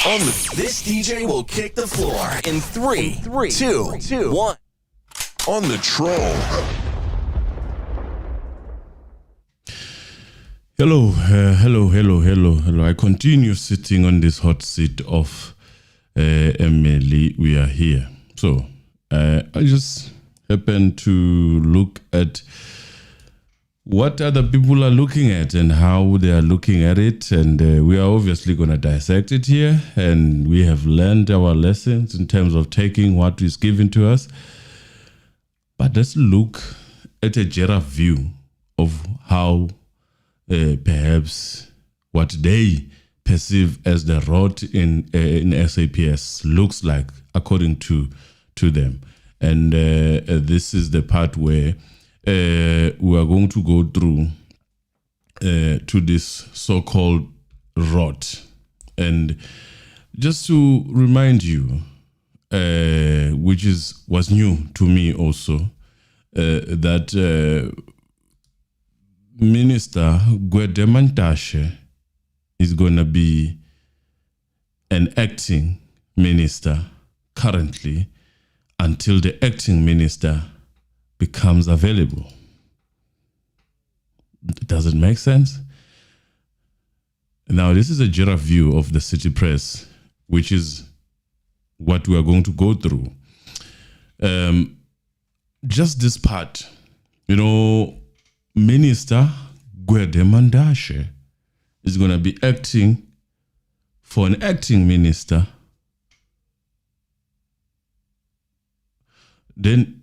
This DJ will kick the floor in 3, 2, 1. On the troll. Hello. I continue sitting on this hot seat of Emily. We are here. So I just happen to look at what other people are looking at and how they are looking at it. And we are obviously going to dissect it here. And we have learned our lessons in terms of taking what is given to us. But let's look at a giraffe view of how perhaps what they perceive as the rot in SAPS looks like according to them. And this is the part where we are going to go through to this so-called rot. And just to remind you, which was new to me also, that Minister Mantashe is going to be an acting minister currently until the acting minister becomes available. Does it make sense? Now, this is a giraffe view of the city press, which is what we are going to go through. Just this part, Minister Mantashe is going to be acting for an acting minister. Then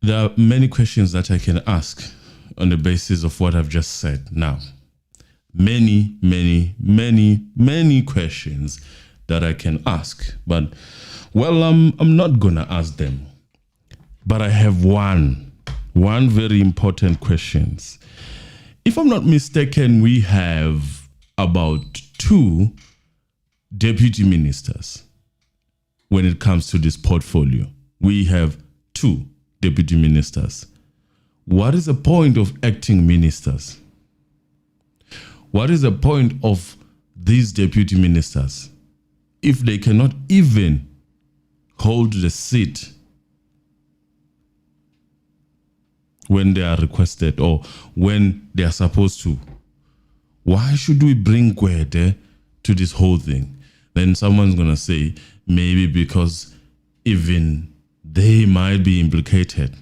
there are many questions that I can ask on the basis of what I've just said. Now, many questions that I can ask. But, I'm not going to ask them. But I have one very important question. If I'm not mistaken, we have about 2 deputy ministers when it comes to this portfolio. We have 2 deputy ministers. What is the point of acting ministers? What is the point of these deputy ministers if they cannot even hold the seat when they are requested or when they are supposed to? Why should we bring Gwede to this whole thing? Then someone's going to say, maybe because even they might be implicated.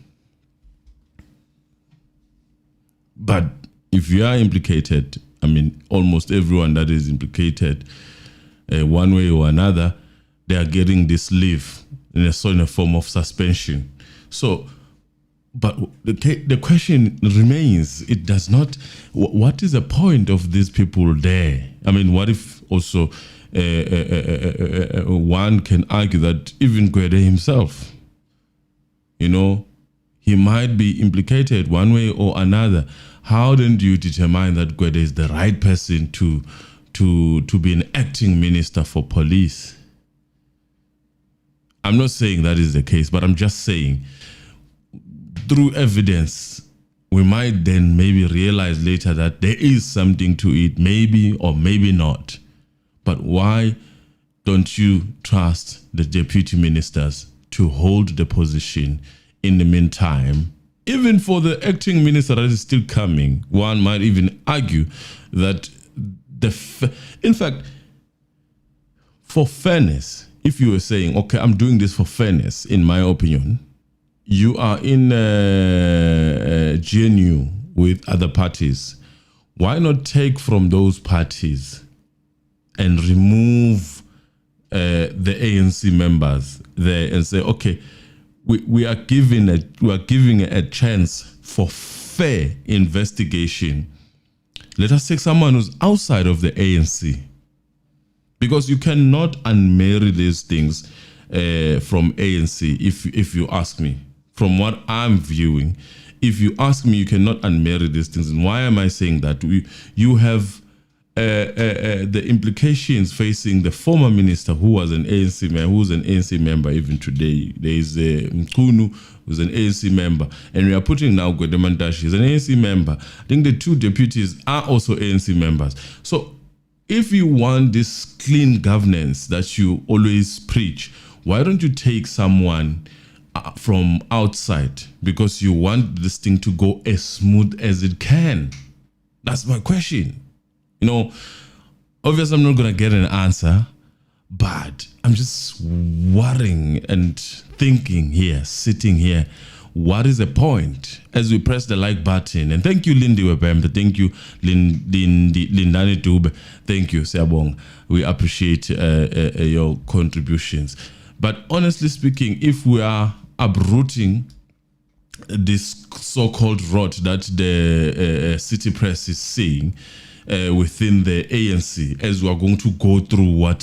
But if you are implicated, almost everyone that is implicated one way or another, they are getting this leave in a form of suspension. So, but the question remains, it does not, what is the point of these people there? What if also one can argue that even Gwede himself, he might be implicated one way or another. How then do you determine that Gwede is the right person to be an acting minister for police? I'm not saying that is the case, but I'm just saying, through evidence, we might then maybe realize later that there is something to it, maybe or maybe not. But why don't you trust the deputy ministers to hold the position in the meantime? Even for the acting minister that is still coming, one might even argue that in fact, for fairness, if you were saying, okay, I'm doing this for fairness, in my opinion, you are in GNU with other parties. Why not take from those parties and remove the ANC members there and say, okay, we are giving a chance for fair investigation. Let us take someone who's outside of the ANC, because you cannot unmarry these things from ANC. If you ask me, from what I'm viewing, if you ask me, you cannot unmarry these things. And why am I saying that? You have the implications facing the former minister who was an ANC member, who's an ANC member even today. There is Mkunu, who's an ANC member, and we are putting now Mantashe, is an ANC member. I think the 2 deputies are also ANC members. So if you want this clean governance that you always preach, why don't you take someone from outside, because you want this thing to go as smooth as it can? That's my question. Obviously I'm not going to get an answer, but I'm just worrying and thinking here, sitting here, what is the point as we press the like button? And thank you, Lindy Webembe. Thank you, Lindani Dube. Thank you, Siabong. We appreciate your contributions. But honestly speaking, if we are uprooting this so-called rot that the city press is saying within the ANC, as we are going to go through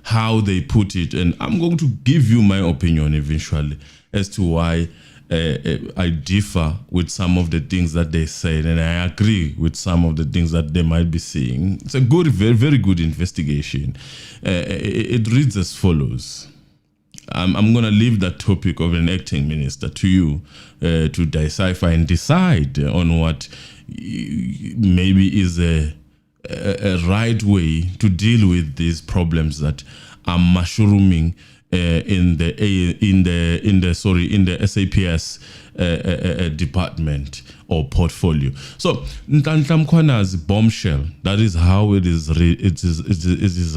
how they put it, and I'm going to give you my opinion eventually as to why I differ with some of the things that they said, and I agree with some of the things that they might be saying. It's a good, very, very good investigation. It reads as follows. I'm going to leave that topic of an acting minister to you to decipher and decide on what maybe is a right way to deal with these problems that are mushrooming in the SAPS department or portfolio. So Ntantlam Kwana's bombshell, that is how it is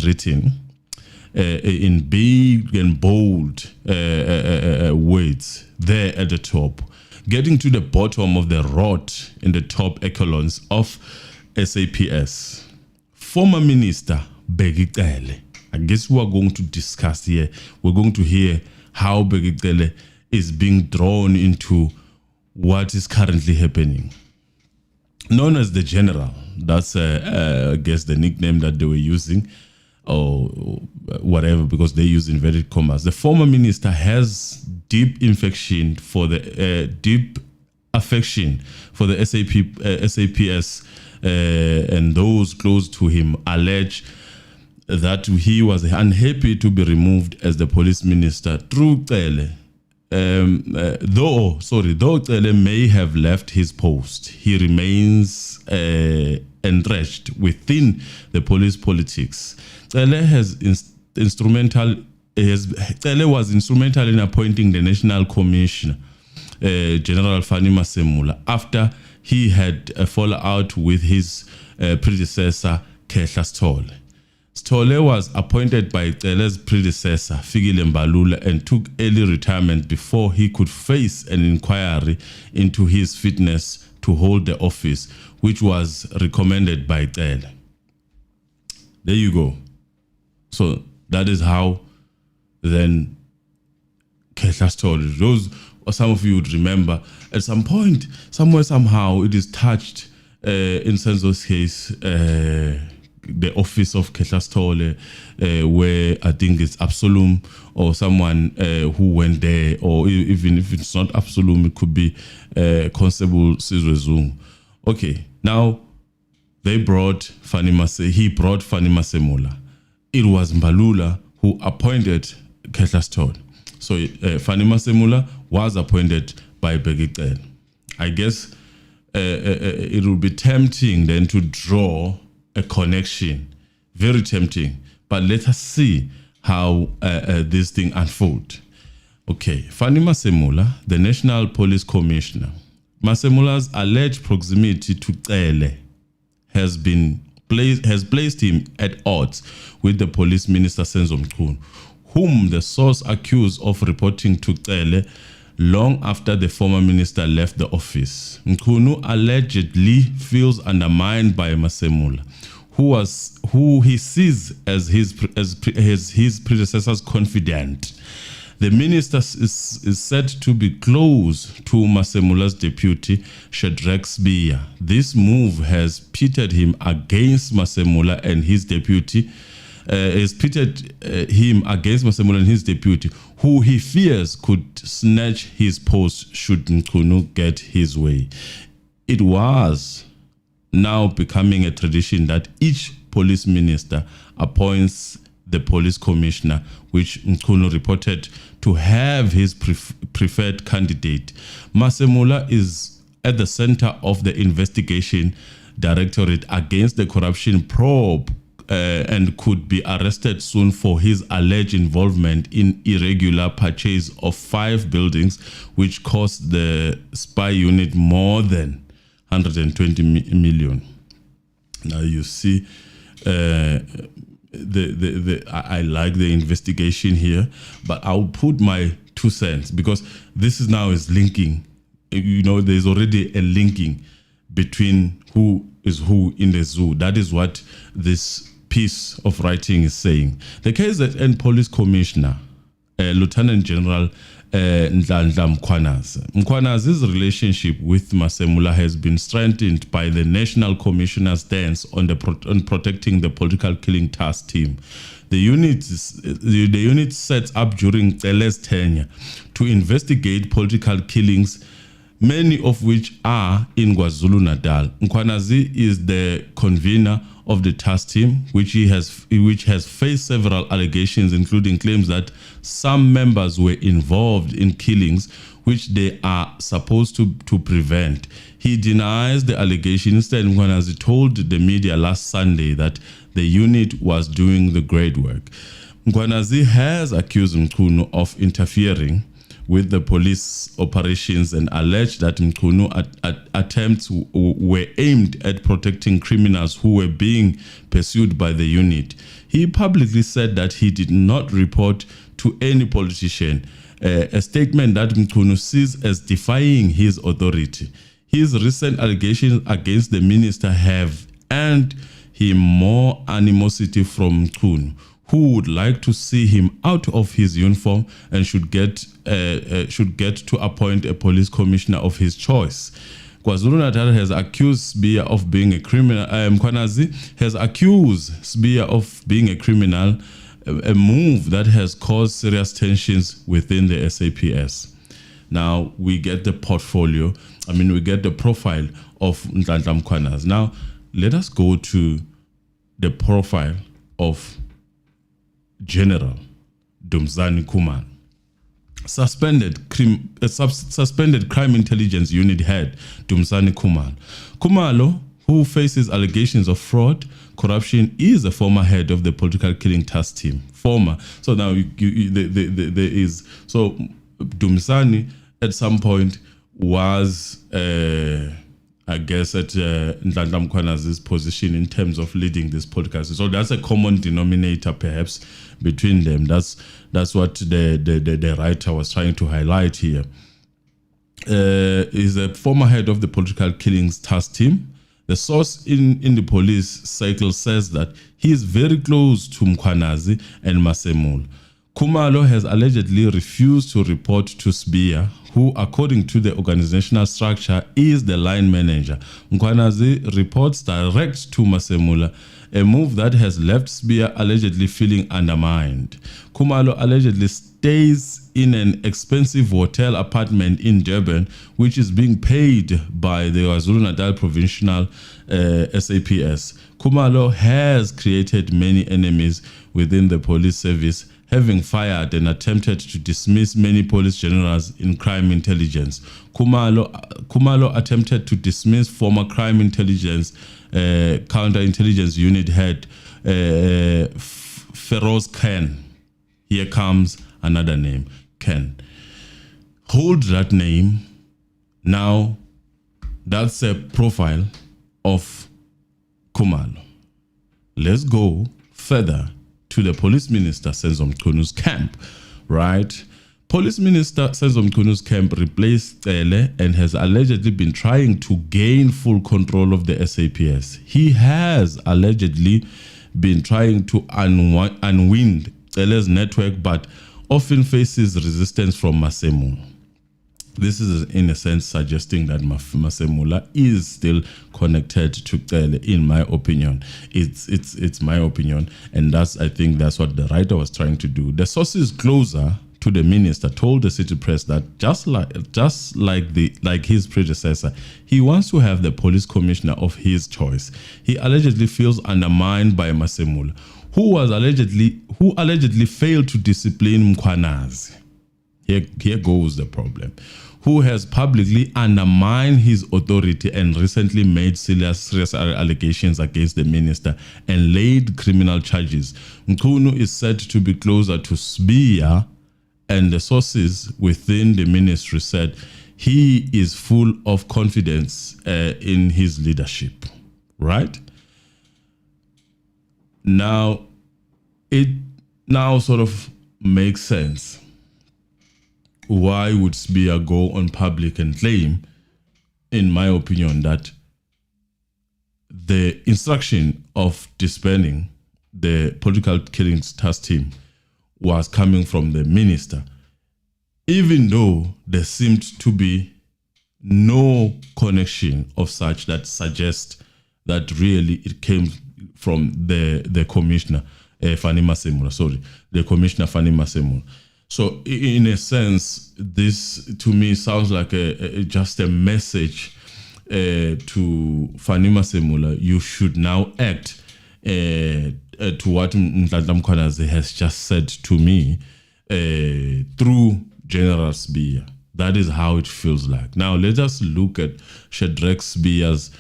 written in big and bold words there at the top, getting to the bottom of the rot in the top echelons of SAPS. Former Minister Begicele. I guess we are going to discuss here. We're going to hear how Begicele is being drawn into what is currently happening. Known as the General, that's I guess the nickname that they were using, or whatever, because they use inverted commas. The former minister has deep affection for the SAPS, and those close to him allege that he was unhappy to be removed as the police minister through Cele. Though Cele may have left his post, he remains entrenched within the police politics. Cele was instrumental in appointing the National Commissioner, General Fanny Masemula, after he had a fallout with his predecessor, Kehla Stole. Stole was appointed by Cele's predecessor, Fikile Mbalula, and took early retirement before he could face an inquiry into his fitness to hold the office, which was recommended by Cele. There you go. So that is how then Kehla Stole. Those, or some of you would remember, at some point, somewhere, somehow, it is touched in Senzo's case, the office of Kehla Stole, where I think it's Absolum or someone who went there, or even if it's not Absolum, it could be Constable Sizwe. Okay, now he brought Fanny Masemula. It was Mbalula who appointed Kehla Stole. So Fanny Masemula was appointed by Begicele. I guess it would be tempting then to draw a connection, very tempting. But let us see how this thing unfolds. Okay, Fanny Masemula, the National Police Commissioner. Masemula's alleged proximity to Cele has placed him at odds with the police minister Senzo Mchunu, whom the source accused of reporting to Cele long after the former minister left the office. Mchunu allegedly feels undermined by Masemula, who he sees as his predecessor's confidant. The minister is said to be close to Masemula's deputy, Shadrach SBiya. This move has pitted him against Masemula and his deputy, who he fears could snatch his post should Mchunu get his way. It was now becoming a tradition that each police minister appoints the police commissioner, which Mchunu reported to have his preferred candidate. Masemula is at the center of the investigation directorate against the corruption probe and could be arrested soon for his alleged involvement in irregular purchase of 5 buildings, which cost the spy unit more than 120 million. Now you see, I like the investigation here, but I'll put my 2 cents because this is linking. There's already a linking between who is who in the zoo. That is what this piece of writing is saying. The KZN Police Commissioner, Lieutenant General Ndlandla Mkhwanazi's relationship with Masemula has been strengthened by the National Commissioner's stance on protecting the political killing task team. The unit sets up during Cele's tenure to investigate political killings, many of which are in KwaZulu-Natal. Mkhwanazi is the convener of the task team, which has faced several allegations, including claims that some members were involved in killings which they are supposed to prevent. He denies the allegation. Instead, Mkhwanazi told the media last Sunday that the unit was doing the great work. Mkhwanazi has accused Mchunu of interfering with the police operations and alleged that Mchunu attempts were aimed at protecting criminals who were being pursued by the unit. He publicly said that he did not report to any politician, a statement that Mchunu sees as defying his authority. His recent allegations against the minister have earned him more animosity from Mchunu, who would like to see him out of his uniform and should get to appoint a police commissioner of his choice. KwaZulu-Natal has accused sbiya of being a criminal. Mkhwanazi has accused sbiya of being a criminal, a move that has caused serious tensions within the SAPS. Now we get the portfolio. We get the profile of Ndlandla Mkhwanazi. Now let us go to the profile of General Dumzani Khumalo, suspended crime intelligence unit head Dumzani Khumalo. Khumalo, who faces allegations of fraud, corruption, is a former head of the political killing task team. So now there is. So Dumzani at some point was, I guess, at Ndlandla Mkhwanazi's position in terms of leading this podcast. So that's a common denominator, perhaps, between them. That's what the writer was trying to highlight here. Is a former head of the political killings task team. The source in the police cycle says that he is very close to Mkhwanazi and Masemula. Khumalo has allegedly refused to report to sbiya, who, according to the organizational structure, is the line manager. Mkhwanazi reports direct to Masemula, a move that has left sbiya allegedly feeling undermined. Khumalo allegedly stays in an expensive hotel apartment in Durban, which is being paid by the KwaZulu-Natal Provincial SAPS. Khumalo has created many enemies within the police service, having fired and attempted to dismiss many police generals in crime intelligence. Khumalo attempted to dismiss former crime intelligence counterintelligence unit head Feroz Khan. Here comes another name, Ken. Hold that name. Now, that's a profile of Khumalo. Let's go further to the police minister Senzo Mchunu's camp, right? Police minister Senzo Mchunu's camp replaced Cele and has allegedly been trying to gain full control of the SAPS. He has allegedly been trying to unwind Cele's network, but often faces resistance from Masemula. This is, in a sense, suggesting that Masemula is still connected to Cele, in my opinion. It's my opinion, and I think that's what the writer was trying to do. The sources closer to the minister told the city press that just like his predecessor, he wants to have the police commissioner of his choice. He allegedly feels undermined by Masemula, who allegedly failed to discipline Mkhwanazi. Here goes the problem. Who has publicly undermined his authority and recently made serious allegations against the minister and laid criminal charges. Mkhunu is said to be closer to SBIA, and the sources within the ministry said he is full of confidence in his leadership. Right? Now, it now sort of makes sense. Why would SBIA go on public and claim, in my opinion, that the instruction of disbanding the political killings task team was coming from the minister, even though there seemed to be no connection of such that suggests that really it came from the commissioner, Fani Masemola, the commissioner Fani Masemola. So in a sense, this to me sounds like just a message to Fani Masemola. You should now act to what Mdladla Mkhwanazi has just said to me through General SBIA. That is how it feels like. Now let us look at Shadrack SBIA's,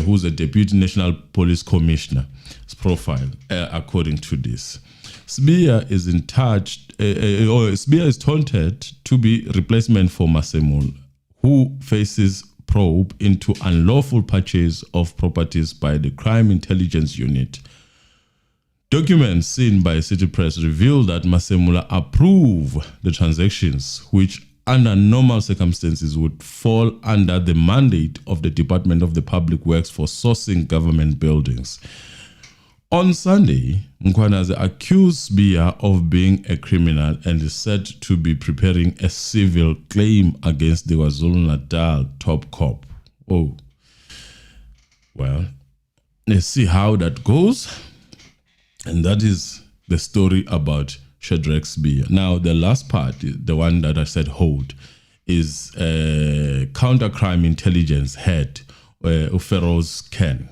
who's a Deputy National Police Commissioner's profile, according to this. SBIA is in touch, SBIA is taunted to be replacement for Masemola, who faces probe into unlawful purchase of properties by the Crime Intelligence Unit. Documents seen by City Press reveal that Masemola approved the transactions, which under normal circumstances would fall under the mandate of the Department of the Public Works for sourcing government buildings. On Sunday, Mkhwanazi accused SBIA of being a criminal and is said to be preparing a civil claim against the KwaZulu-Natal top cop. Oh, well, let's see how that goes. And that is the story about Shadrack SBIA. Now, the last part, the one that I said hold, is counter-crime intelligence head, Uferoz Ken.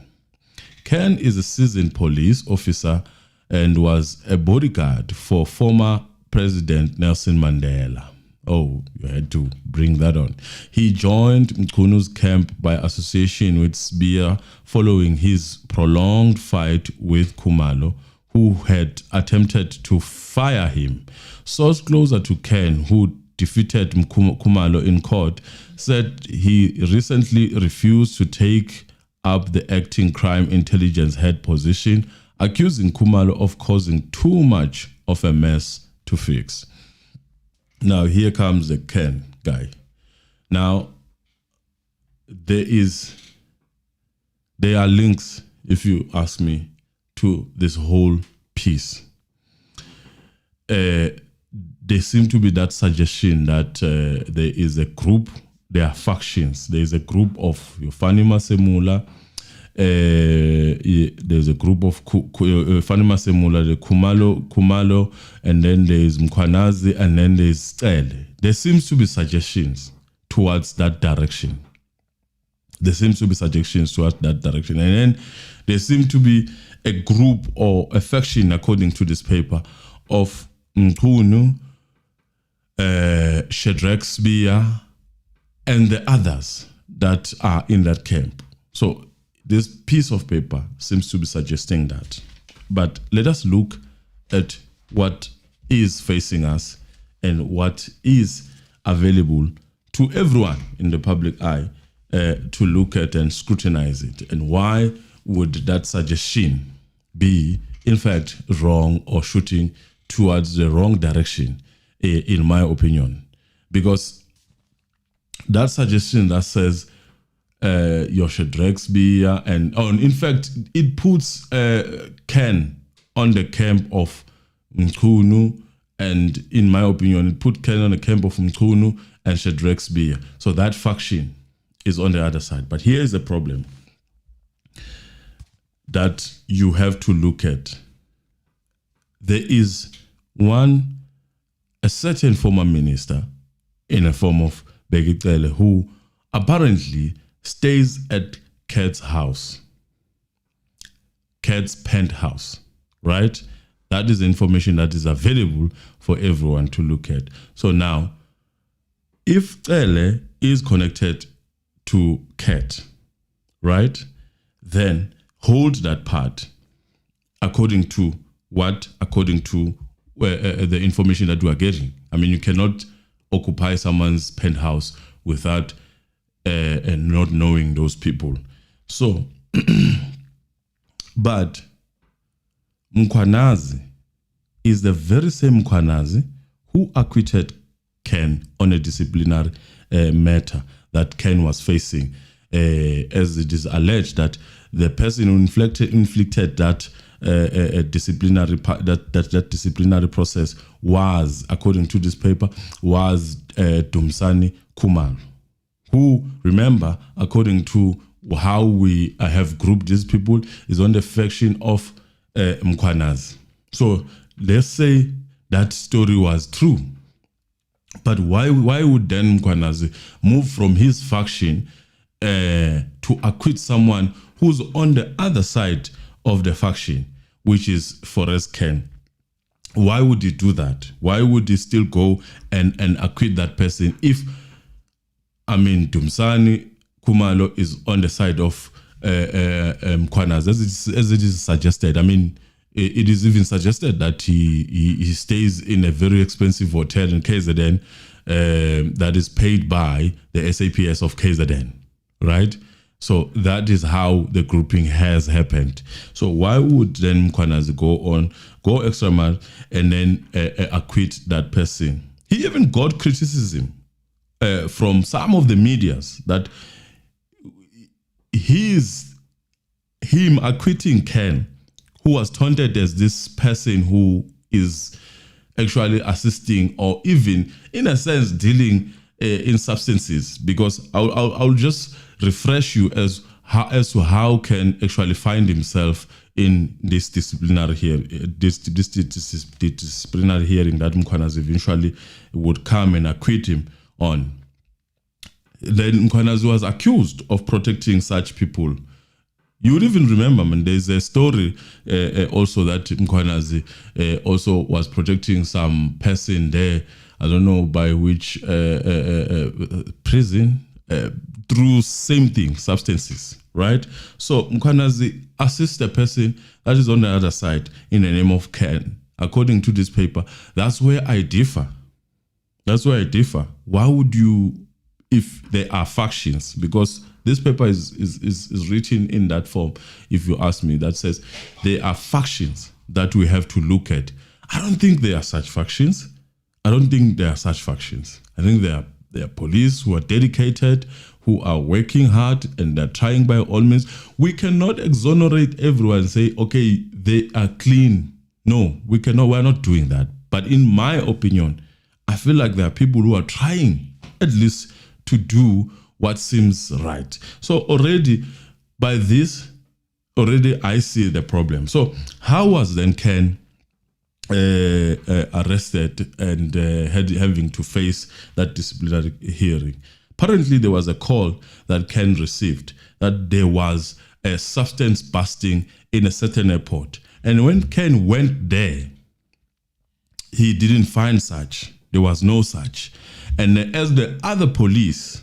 Ken is a seasoned police officer and was a bodyguard for former President Nelson Mandela. Oh, you had to bring that on. He joined Mkhunu's camp by association with SBIA following his prolonged fight with Khumalo, who had attempted to fire him. Source closer to Ken, who defeated Khumalo in court, said he recently refused to take up the acting crime intelligence head position, accusing Khumalo of causing too much of a mess to fix. Now, here comes the Ken guy. Now, there are links, if you ask me, to this whole piece. There seems to be that suggestion that there is a group, there are factions. There is a group of Fani Masemola, there's a group of Fani Masemola, the Khumalo, and then there's Mkhwanazi, and then there's Cele. There seems to be suggestions towards that direction. And then there seems to be a group or a faction, according to this paper, of Mkhunu, Shadrack SBIA, and the others that are in that camp. So this piece of paper seems to be suggesting that. But let us look at what is facing us and what is available to everyone in the public eye to look at and scrutinize it. And why would that suggestion be, in fact, wrong or shooting towards the wrong direction, in my opinion? Because that suggestion that says your Shadrack SBIA, and in fact, it puts Ken on the camp of Mkhunu, and in my opinion, it put Ken on the camp of Mkhunu and Shadrack SBIA. So that faction is on the other side. But here is the problem that you have to look at. There is a certain former minister in the form of Bheki Cele, who apparently stays at Kat's house, Kat's penthouse, right? That is information that is available for everyone to look at. So now, if Cele is connected to Cat, right, then hold that part according to the information that we are getting. I mean, you cannot occupy someone's penthouse without not knowing those people. So, but Mkhwanazi is the very same Mkhwanazi who acquitted Ken on a disciplinary matter that Ken was facing, as it is alleged that the person who inflicted that disciplinary that disciplinary process was, according to this paper, was Dumsani Kumalo, who, remember, according to how we have grouped these people, is on the faction of Mkhwanazi. So let's say that story was true. But why would then Mkhwanazi move from his faction to acquit someone who's on the other side of the faction, which is Forrest Ken? Why would he do that? Why would he still go and acquit that person if, I mean, Dumsani Kumalo is on the side of Mkhwanazi, as it is suggested? I mean, it is even suggested that he stays in a very expensive hotel in KZN that is paid by the SAPS of KZN, right? So that is how the grouping has happened. So why would then Mkhwanazi go extra mile and then acquit that person? He even got criticism from some of the medias that him acquitting Ken, who was taunted as this person who is actually assisting or even, in a sense, dealing in substances. Because I'll just refresh you as to how Ken actually find himself in this disciplinary hearing, disciplinary hearing that Mkhwanazi eventually would come and acquit him on. Then Mkhwanazi was accused of protecting such people. You would even remember, man, there's a story also that Mkhwanazi also was protecting some person there, I don't know by which prison, through same thing, substances, right? So Mkhwanazi assists the person that is on the other side in the name of Ken. According to this paper, that's where I differ. Why would you, if there are factions, because this paper is written in that form, if you ask me, that says there are factions that we have to look at. I don't think there are such factions. I think there are police who are dedicated, who are working hard, and they're trying by all means. We cannot exonerate everyone and say, okay, they are clean. No, we cannot. We're not doing that. But in my opinion, I feel like there are people who are trying at least to do what seems right. So already by this, I see the problem. So how was then Ken arrested and having to face that disciplinary hearing? Apparently there was a call that Ken received that there was a substance busting in a certain airport. And when Ken went there, he didn't find such. There was no such. And as the other police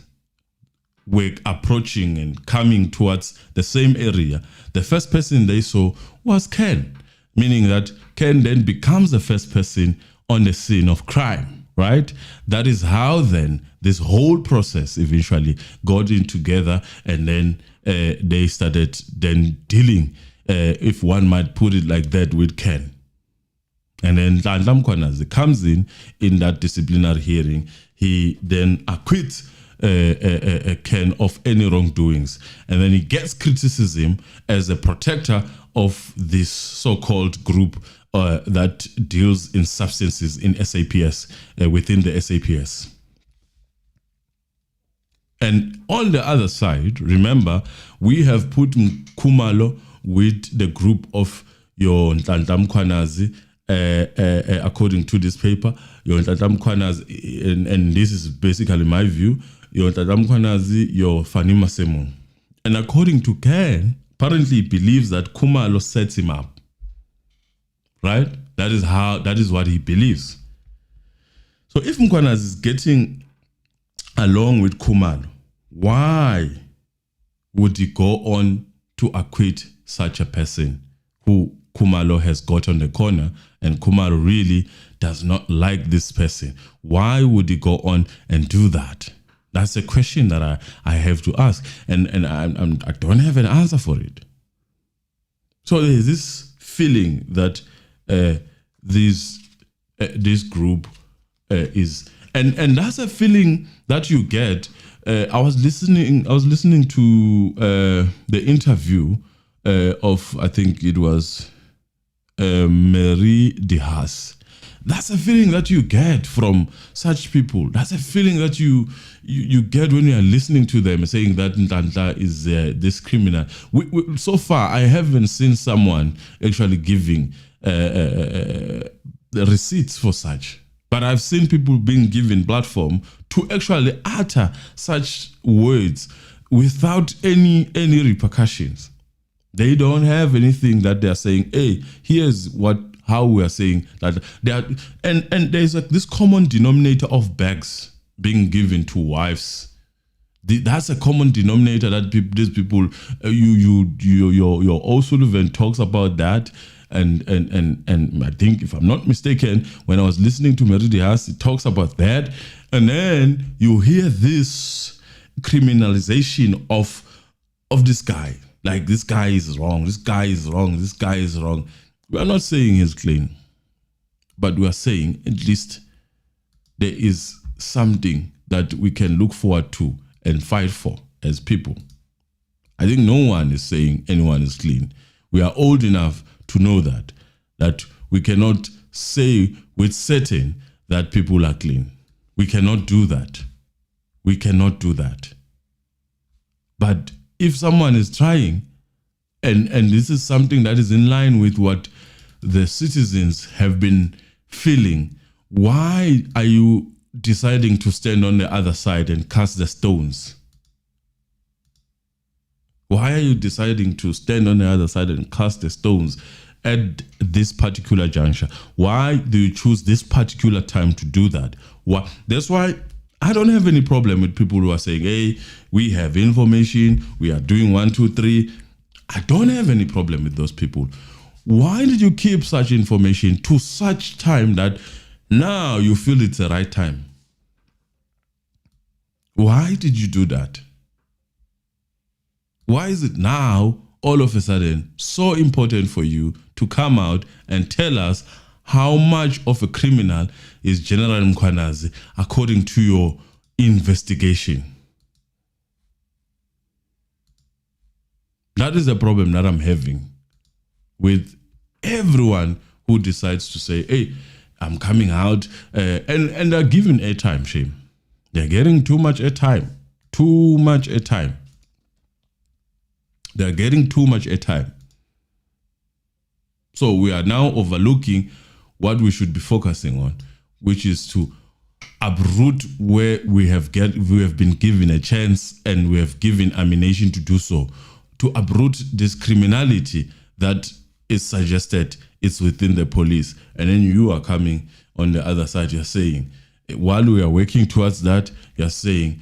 were approaching and coming towards the same area, the first person they saw was Ken, meaning that Ken then becomes the first person on the scene of crime, right? That is how then this whole process eventually got in together, and then they started then dealing, if one might put it like that, with Ken. And then Nhlanhla Mkhwanazi comes in that disciplinary hearing. He then acquits Ken of any wrongdoings, and then he gets criticism as a protector of this so-called group that deals in substances in SAPS, within the SAPS. And on the other side, remember, we have put Kumalo with the group of your Nhlanhla Mkhwanazi, according to this paper, your Nhlanhla Mkhwanazi, and this is basically my view, your Nhlanhla Mkhwanazi, your Fani Masemong. And according to Ken, apparently he believes that Kumalo sets him up. Right? That is what he believes. So if Mkhwanazi is getting along with Khumalo, why would he go on to acquit such a person who Khumalo has got on the corner, and Khumalo really does not like this person? Why would he go on and do that? That's a question that I have to ask, and I don't have an answer for it. So there's this feeling that this group is, and that's a feeling that you get. I was listening to the interview of, I think it was Mary de Haas. That's a feeling that you get from such people. That's a feeling that you get when you are listening to them saying that Ntantla is this criminal. So far, I haven't seen someone actually giving the receipts for such. But I've seen people being given platform to actually utter such words without any repercussions. They don't have anything that they're saying, hey, here's how we are saying that they are, and there's this common denominator of bags being given to wives. That's a common denominator that these people, your old Sullivan talks about that, and I think, if I'm not mistaken, when I was listening to Mary Diaz, it talks about that, and then you hear this criminalization of this guy. Like, this guy is wrong, this guy is wrong, this guy is wrong. We are not saying he's clean, but we are saying at least there is something that we can look forward to and fight for as people. I think no one is saying anyone is clean. We are old enough to know that we cannot say with certain that people are clean. We cannot do that. We cannot do that. But if someone is trying, and this is something that is in line with what the citizens have been feeling, why are you deciding to stand on the other side and cast the stones? Why are you deciding to stand on the other side and cast the stones at this particular juncture? Why do you choose this particular time to do that? Why? That's why I don't have any problem with people who are saying, hey, we have information, we are doing 1, 2, 3. I don't have any problem with those people. Why did you keep such information to such time that now you feel it's the right time? Why did you do that? Why is it now, all of a sudden, so important for you to come out and tell us how much of a criminal is General Mkhwanazi according to your investigation? That is the problem that I'm having with everyone who decides to say, hey, I'm coming out, and they're given airtime, shame. They're getting too much airtime. Too much airtime. They're getting too much airtime. So we are now overlooking what we should be focusing on, which is to uproot where we have been given a chance and we have given ammunition to do so, to uproot this criminality that is suggested it's within the police. And then you are coming on the other side, you're saying, while we are working towards that, you're saying,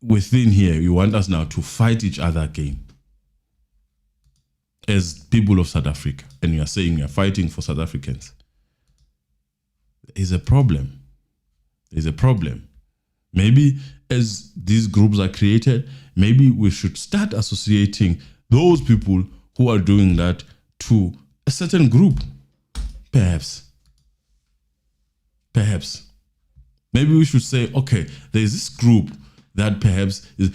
within here, you want us now to fight each other again as people of South Africa. And you're saying you're fighting for South Africans. There's a problem. There's a problem. Maybe as these groups are created, maybe we should start associating those people who are doing that to a certain group. Perhaps. Maybe we should say, okay, there's this group that perhaps is,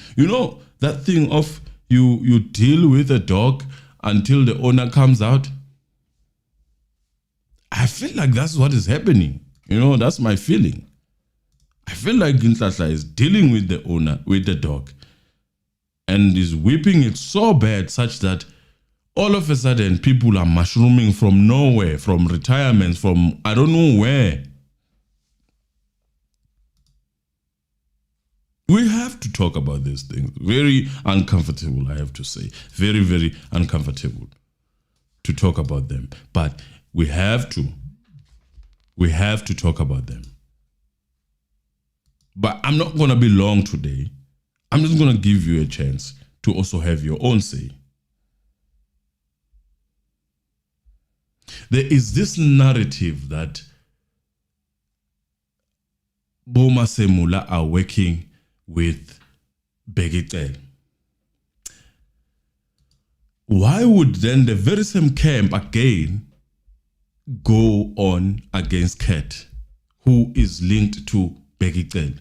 that thing of you deal with a dog until the owner comes out. I feel like that's what is happening. That's my feeling. I feel like Ntantla is dealing with the owner, with the dog, and is whipping it so bad such that all of a sudden people are mushrooming from nowhere, from retirements, from I don't know where. We have to talk about these things. Very uncomfortable, I have to say. Very, very uncomfortable to talk about them. But we have to talk about them. But I'm not going to be long today. I'm just going to give you a chance to also have your own say. There is this narrative that Boma Semula are working with Begite. Why would then the very same camp again go on against Kat, who is linked to Begite,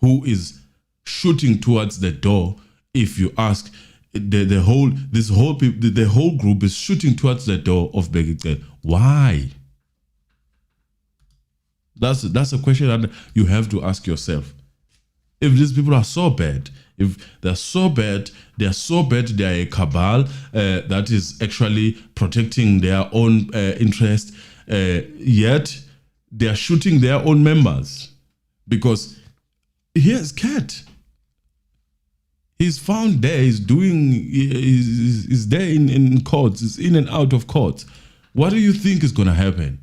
who is shooting towards the door? If you ask, the whole group is shooting towards the door of Begite. Why? That's a question that you have to ask yourself. If these people are so bad, if they're so bad, they are a cabal that is actually protecting their own interest, yet they are shooting their own members. Because here's Kat. He's found there, he's there in courts, he's in and out of courts. What do you think is going to happen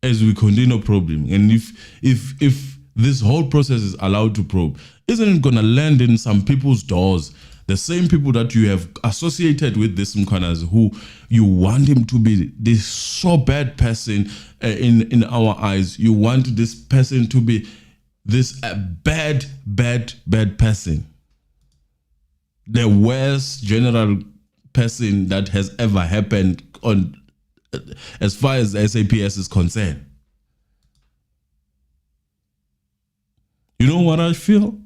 as we continue probing? And if this whole process is allowed to probe, isn't it going to land in some people's doors? The same people that you have associated with this Mkhanas, who you want him to be this so bad person in our eyes. You want this person to be this bad person. The worst general person that has ever happened on, as far as SAPS is concerned. You know what I feel?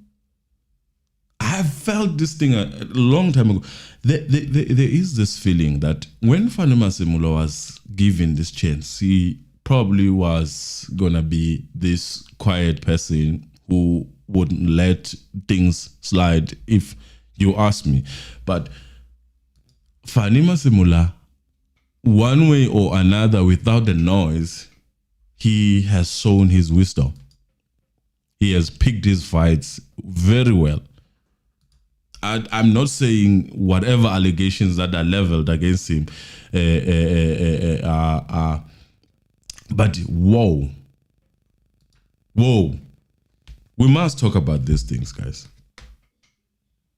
I felt this thing a long time ago. There is this feeling that when Fanema Semula was given this chance, he probably was gonna be this quiet person who wouldn't let things slide, if you ask me. But Fanema Semula, one way or another, without the noise, he has shown his wisdom. He has picked his fights very well. I'm not saying whatever allegations that are leveled against him but whoa. We must talk about these things, guys.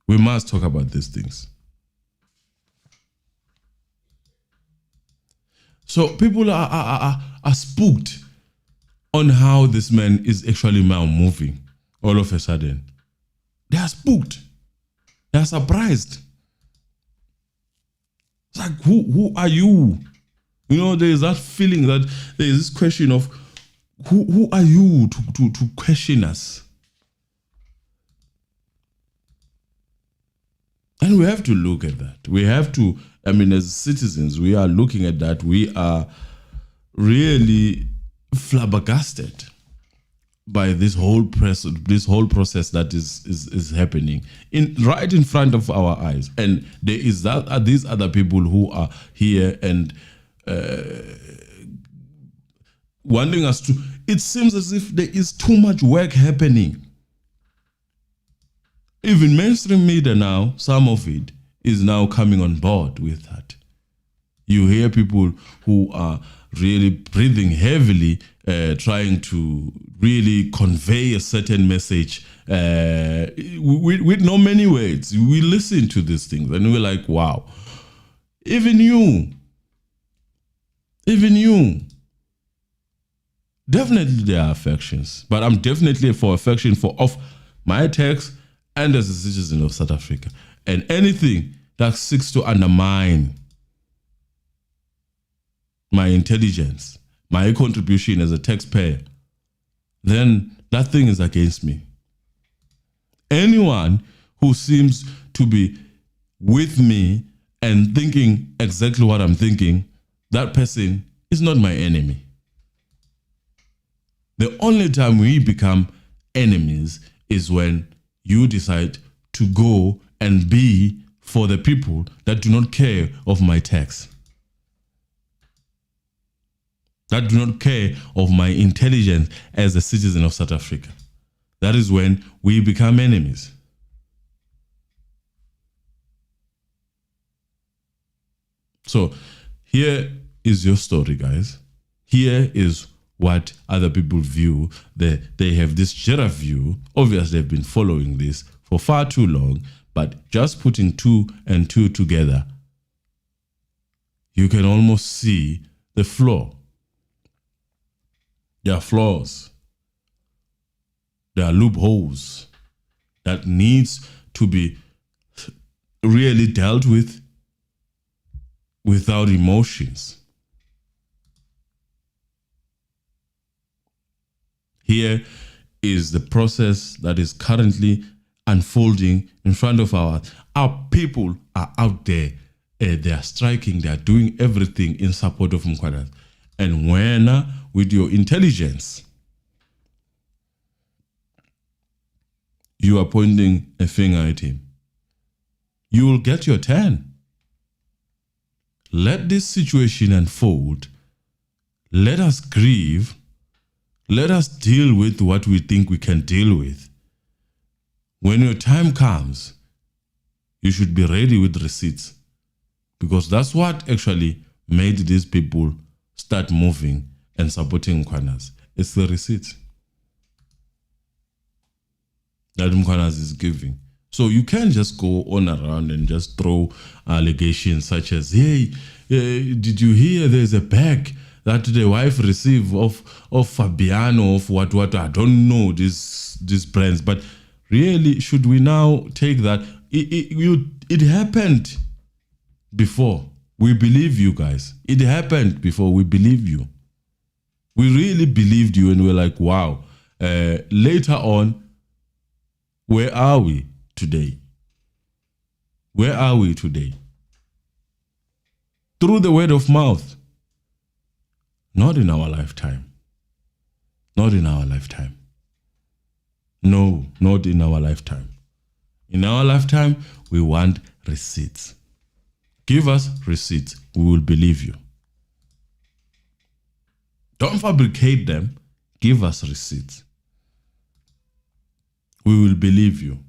We must talk about these things. So people are spooked on how this man is actually now moving all of a sudden. They are spooked. They are surprised. It's like, who are you? You know, there is that feeling that there is this question of who are you to question us? And we have to look at that. We have to, as citizens, we are looking at that. We are really flabbergasted by this whole process that is happening right in front of our eyes. And there is these other people who are here and wanting us to. It seems as if there is too much work happening. Even mainstream media now, some of it is now coming on board with that. You hear people who are really breathing heavily, trying to really convey a certain message with not many words. We listen to these things and we're like, wow. Even you. Definitely there are affections, but I'm definitely for affection of my text and as a citizen of South Africa. And anything that seeks to undermine my intelligence, my contribution as a taxpayer, then that thing is against me. Anyone who seems to be with me and thinking exactly what I'm thinking, that person is not my enemy. The only time we become enemies is when you decide to go and be for the people that do not care of my tax, that do not care of my intelligence as a citizen of South Africa. That is when we become enemies. So here is your story, guys. Here is what other people view. They have this giraffe view. Obviously, they've been following this for far too long, but just putting 2 and 2 together, you can almost see the flaw. There are flaws. There are loopholes that needs to be really dealt with without emotions. Here is the process that is currently unfolding in front of our people are out there. They are striking. They are doing everything in support of Mkhwanazi. And when with your intelligence, you are pointing a finger at him, you will get your turn. Let this situation unfold. Let us grieve. Let us deal with what we think we can deal with. When your time comes, you should be ready with receipts, because that's what actually made these people start moving and supporting Mkhwanazi. It's the receipts that Mkhwanazi is giving. So you can't just go on around and just throw allegations such as, hey, did you hear there's a bag that the wife received of Fabiano, of what, I don't know these brands, but really, should we now take that? It happened before. We believe you guys. It happened before. We believe you. We really believed you, and we're like, wow. Later on, where are we today? Where are we today? Through the word of mouth. Not in our lifetime. Not in our lifetime. No, not in our lifetime. In our lifetime, we want receipts. Give us receipts. We will believe you. Don't fabricate them. Give us receipts. We will believe you.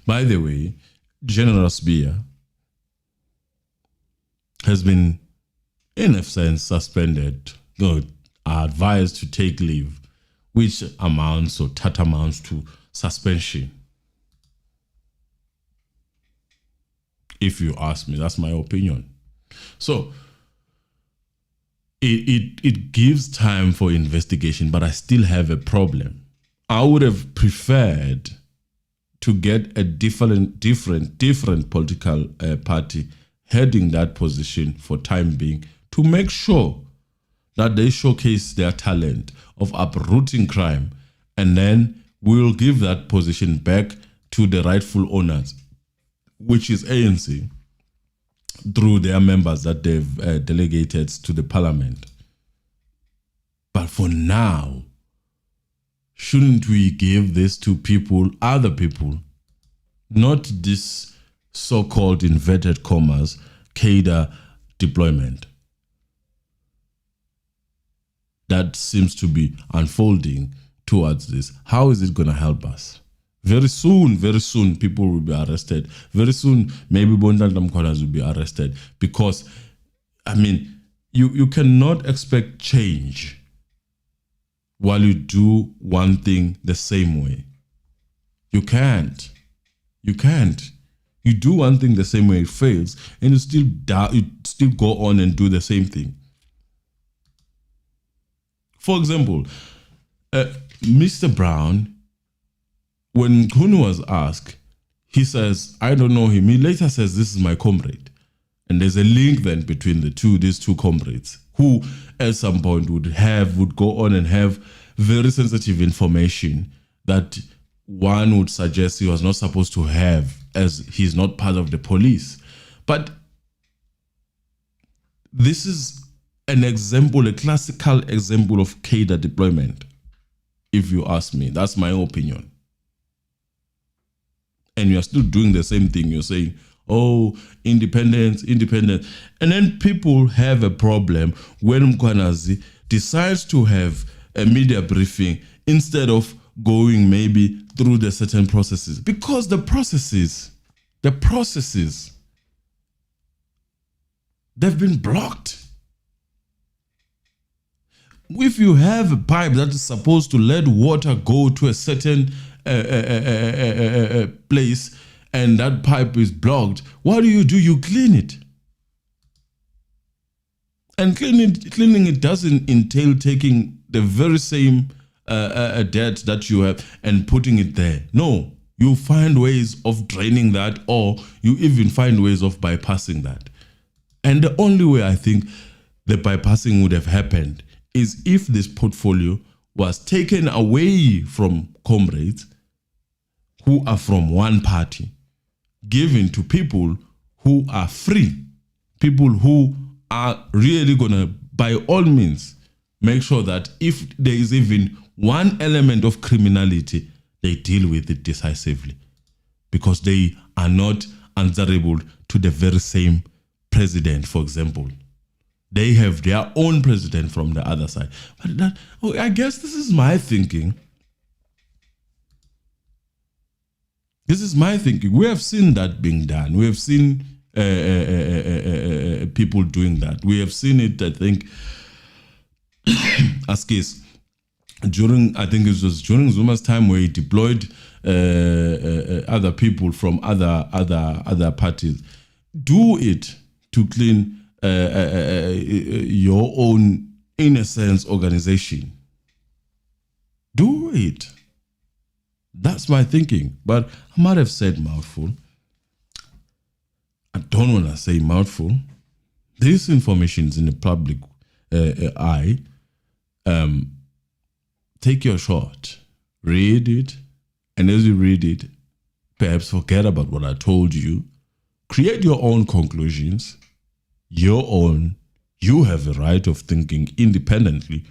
By the way, General Sbiya has been, in a sense, suspended, are advised to take leave, which amounts or tantamounts to suspension. If you ask me, that's my opinion. So it gives time for investigation, but I still have a problem. I would have preferred to get a different political party heading that position for time being, to make sure that they showcase their talent of uprooting crime, and then we'll give that position back to the rightful owners, which is ANC, through their members that they've delegated to the parliament. But for now, shouldn't we give this to people, other people, not this so-called inverted commas, cadre deployment that seems to be unfolding towards this? How is it going to help us? Very soon, people will be arrested. Very soon, maybe Bondanda Mkhwanazi will be arrested, because, I mean, you cannot expect change while you do one thing the same way. You can't. You do one thing the same way, it fails, and you still go on and do the same thing. For example, Mr. Brown, when Kunu was asked, he says, I don't know him. He later says, this is my comrade. And there's a link then between these two comrades, who at some point would go on and have very sensitive information that one would suggest he was not supposed to have, as he's not part of the police. But this is an example, a classical example of cadre deployment, if you ask me. That's my opinion. And you're still doing the same thing. You're saying, oh, independence. And then people have a problem when Mkhwanazi decides to have a media briefing instead of going maybe through the certain processes. Because the processes, they've been blocked. if you have a pipe that is supposed to let water go to a certain place and that pipe is blocked, what do? You clean it. And cleaning it doesn't entail taking the very same dirt that you have and putting it there. No, you find ways of draining that, or you even find ways of bypassing that. And the only way I think the bypassing would have happened is if this portfolio was taken away from comrades who are from one party, given to people who are free, people who are really going to, by all means, make sure that if there is even one element of criminality, they deal with it decisively, because they are not answerable to the very same president, for example. They have their own president from the other side. But I guess this is my thinking. This is my thinking. We have seen that being done. We have seen people doing that. We have seen it, I think, as case during, I think it was during Zuma's time, where he deployed other people from other parties. Do it to clean your own, in a sense, organization. Do it. That's my thinking. But I might have said mouthful. I don't want to say mouthful. This information is in the public eye. Take your shot. Read it. And as you read it, perhaps forget about what I told you. Create your own conclusions. Your own. You have a right of thinking independently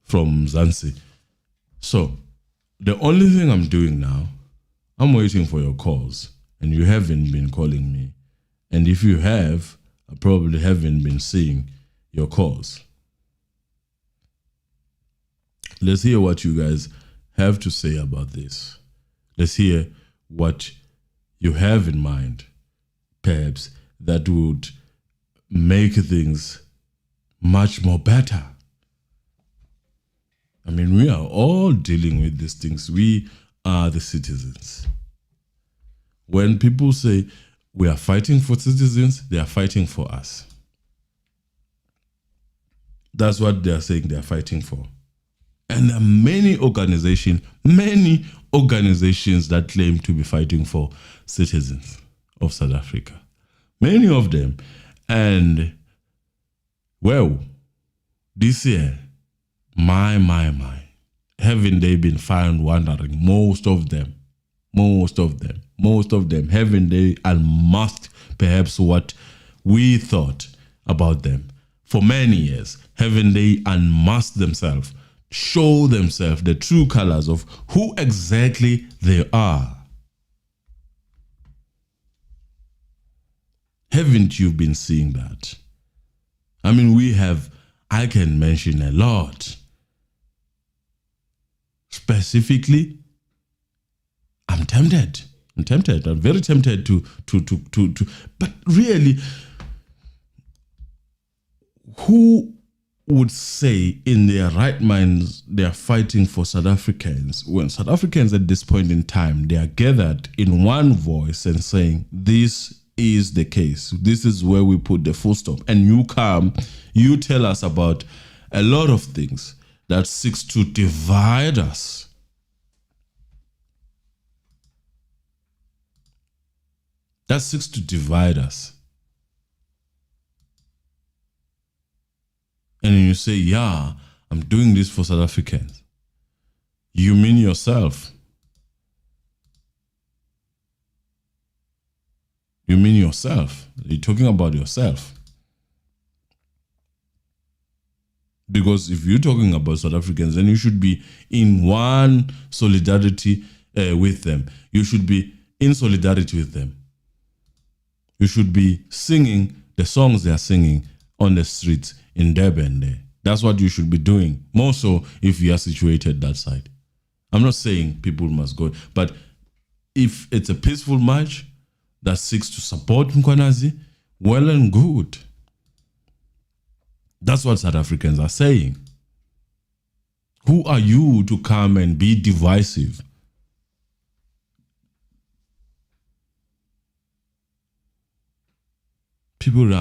from Zansi. So, the only thing I'm doing now, I'm waiting for your calls. And you haven't been calling me. And if you have, I probably haven't been seeing your calls. Let's hear what you guys have to say about this. Let's hear what you have in mind, perhaps, that would make things much more better. I mean, we are all dealing with these things. We are the citizens. When people say we are fighting for citizens, they are fighting for us. That's what they are saying they are fighting for. And there are many organizations that claim to be fighting for citizens of South Africa. Many of them. And, well, this year, my, haven't they been found wandering? Most of them, haven't they unmasked perhaps what we thought about them for many years? Haven't they unmasked themselves, show themselves the true colors of who exactly they are? Haven't you been seeing that? I mean, I can mention a lot. Specifically, I'm tempted. I'm very tempted to. But really, who would say in their right minds they are fighting for South Africans when South Africans at this point in time, they are gathered in one voice and saying, this is the case. This is where we put the full stop. And you tell us about a lot of things that seeks to divide us. That seeks to divide us. And you say, yeah, I'm doing this for South Africans. You mean yourself. You mean yourself. You're talking about yourself. Because if you're talking about South Africans, then you should be in one solidarity with them. You should be in solidarity with them. You should be singing the songs they are singing on the streets in Durban there. That's what you should be doing. More so if you are situated that side. I'm not saying people must go, but if it's a peaceful march that seeks to support Mkwanazi, well and good. That's what South Africans are saying. Who are you to come and be divisive? People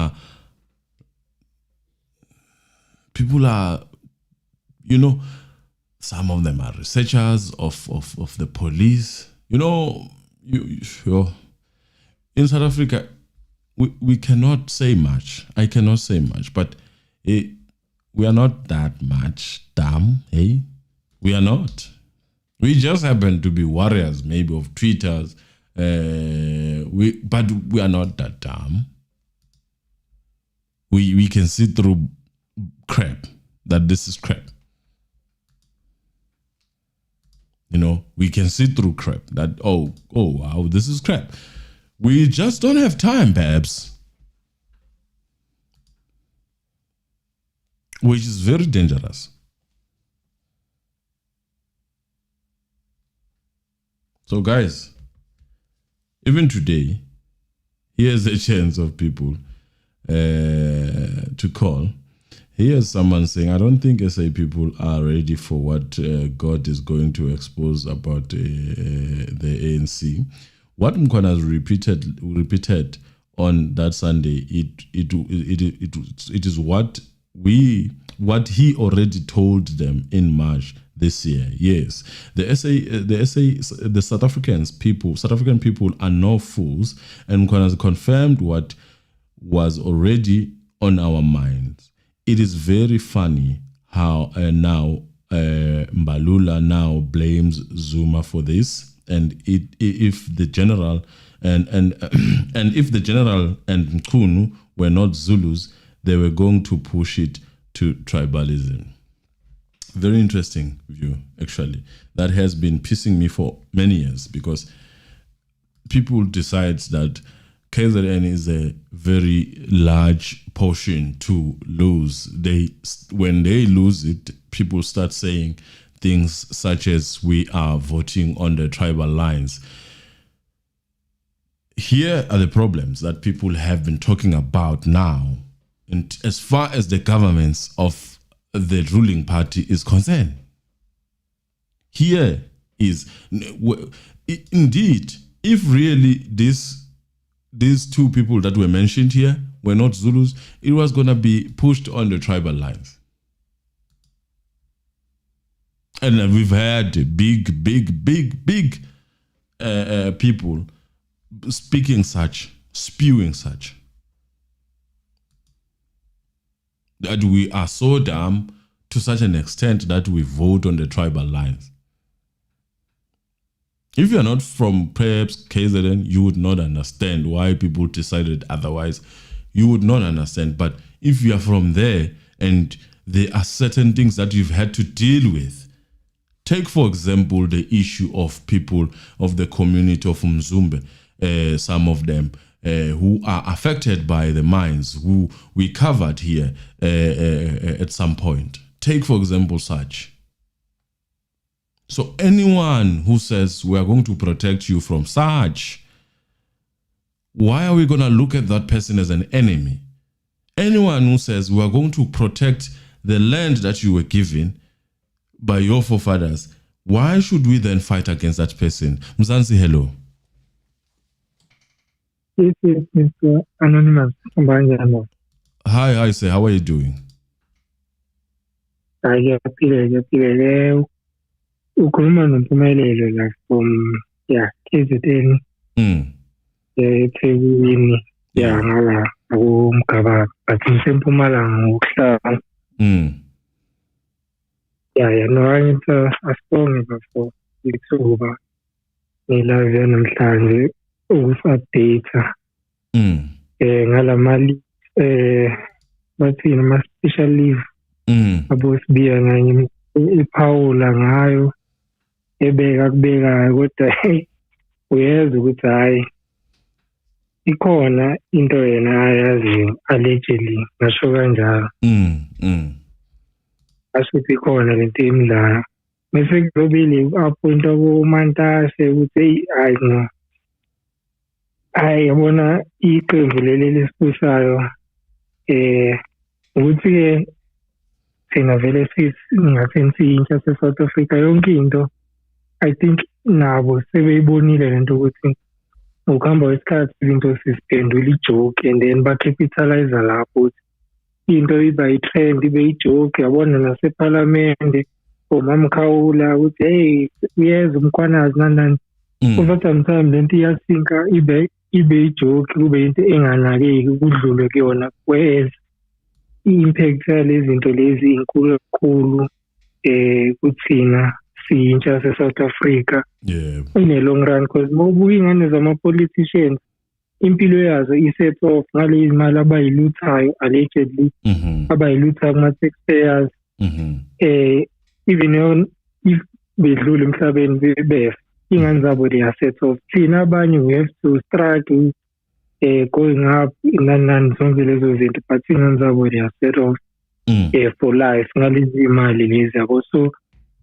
are, you know, some of them are researchers of the police. You know, in South Africa, we cannot say much. I cannot say much, but we are not that much dumb, hey? We are not. We just happen to be warriors, maybe of tweeters. But we are not that dumb. We can see through crap, that this is crap. You know, we can see through crap that, oh wow, this is crap. We just don't have time, babs. Which is very dangerous. So guys, even today, here's a chance of people to call. Here's someone saying, I don't think SA people are ready for what God is going to expose about the ANC. What Mkhwana has repeated on that Sunday, it is what he already told them in March this year. Yes, the South African people are no fools, and Mkhwana has confirmed what was already on our minds. It is very funny how now Mbalula now blames Zuma for this, and if the general and if the general and Mkhunu were not Zulus, they were going to push it to tribalism. Very interesting view, actually. That has been pissing me for many years, because people decide that KZN is a very large portion to lose. When they lose it, people start saying things such as, we are voting on the tribal lines. Here are the problems that people have been talking about now, and as far as the governments of the ruling party is concerned. Here is, indeed, if really these two people that were mentioned here were not Zulus, it was going to be pushed on the tribal lines. And we've had big people speaking such, spewing such, that we are so dumb to such an extent that we vote on the tribal lines. If you are not from perhaps KZN, you would not understand why people decided otherwise. You would not understand. But if you are from there and there are certain things that you've had to deal with, take for example the issue of people of the community of Mzumbe, some of them who are affected by the mines, who we covered here at some point. Take for example such. So anyone who says we are going to protect you from such, why are we going to look at that person as an enemy? Anyone who says we are going to protect the land that you were given by your forefathers, why should we then fight against that person? Mzansi, hello. Yes, Mr. Anonymous. Hi, sir. How are you doing? Ukhuluma noMpumelelo la from KZN eThekwini ngala akumgaba but ngisempumalanga ngokuhlala no asibonge bafo lithuba ngilive namhlanje ukusupdate ngala mali bathina ama special leave abo sbiya nganye iphawula ngayo ebeka kubekayo, kodwa uyeza ukuthi hayi ikhona into yena ayaziyo allegedly ngasho kanjalo asuthi ikhona lento emdala bese kulobile uappointa ku Mantashe ukuthi hayi yabona iqembu leli lesipushayo ukuthi ke thina vele singasentsha se-South Africa yonke into I think nabo sebeyibonile lento ukuthi ukuhamba kwesikhathi izinto sisiphendula ijoke and then ba-capitalize lapho ukuthi into iba i-trend ibe ijoke yabona naseParliament omamkhawula ukuthi hey uyeza umkhwanazi nani over sometimes lento iyasinka ibe ijoke kube into enganakeki kudlule kuyona whereas i-impact yalezi zinto lezi inkulu kakhulu kuthina siyintsha se-South Africa in a long run because mobuye ingane zama-politicians impilo yazo i-set off ngale izimali abayiluthayo allegedly abayiluthayo kuma-taxpayers even if bedlule emhlabeni befa ingane zabo they are set off thina abanye we have to struggle going up nani zonke lezo zinto but ingane zabo they are set off for life ngalezi imali lezi yabo so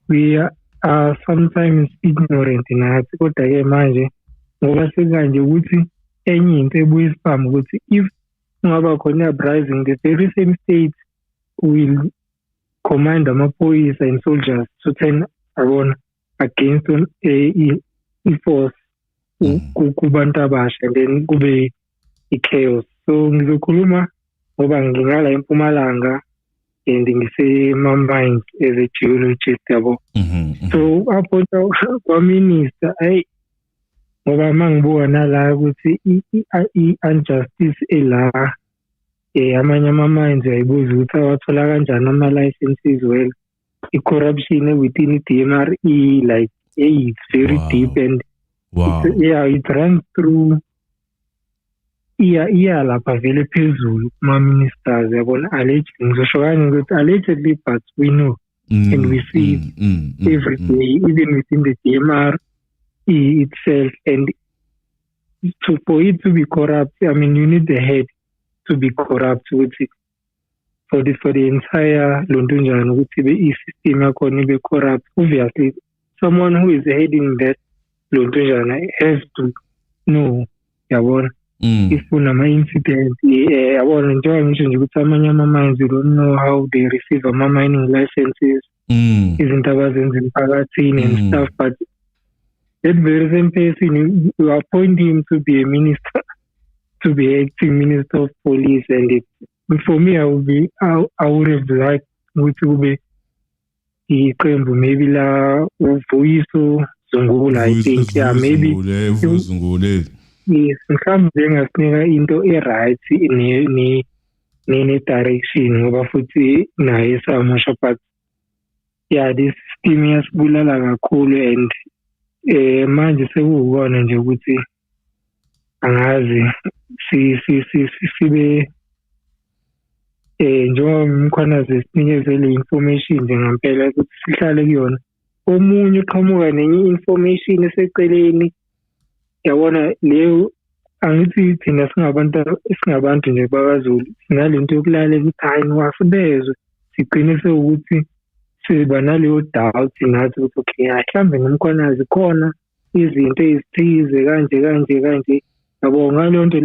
we are sometimes ignorant nathi kodwa-ke manje ngoba sekanje ukuthi enye into ebuye isiphambe ukuthi if kungaba khona uprising the very same state will command amaphoyisa and soldiers to turn around against i-force kubantu abasha and then kube i-chaos so ngizokhuluma ngoba ngingala eMpumalanga and ngise-mines as a geologist yabo so appointa kwa-minister ngoba mangibuka nala ukuthi i-injustice ela amanye ama-mines uyayibuza ukuthi awathola kanjani ama-licenses well i-corruption within i-DMR like it's very deep and it runs through lapha vele phezulu kuma-ministers yabona allegedly ngizosho kanye ukuthi allegedly but we know and we see every day even within the DMR itself and for it to be corrupt I mean you need the head to be corrupt ukuthi for the entire Londonjana ukuthi i-system yakhona ibe corrupt obviously someone who is heading that Londonjana has to know yabona if kunama-incident yabona njengoba ngisho nje ukuthi amanye ama-mines you don't know how they receive ama-mining licenses izinto abazenza emphakathini and stuff but that very same person you appoint him to be a minister to be acting minister of police and for me I would have liked ukuthi kube iqembu maybe la uVuyiso Zungula I think maybe yes mhlawumbe ngasinika into e-right ne-direction ngoba futhi naye samusha but this team yasibulala kakhulu and manje sekukona nje ukuthi angazi sibe njengoba umkhwanazi sinikezele information nje ngempela ukuthi sihlale kuyona omunye uqhamuka nenye information eseceleni yabona leyo angithi thina singabantu nje bakaZulu sinalento yokulala ukuthi hayi wasibezwe sigcine sekuthi siba naleyo doubt nathi ukuthi okay mhlambe nomkhwanazi khona izinto ezithize kanje yabo ngaleyo nto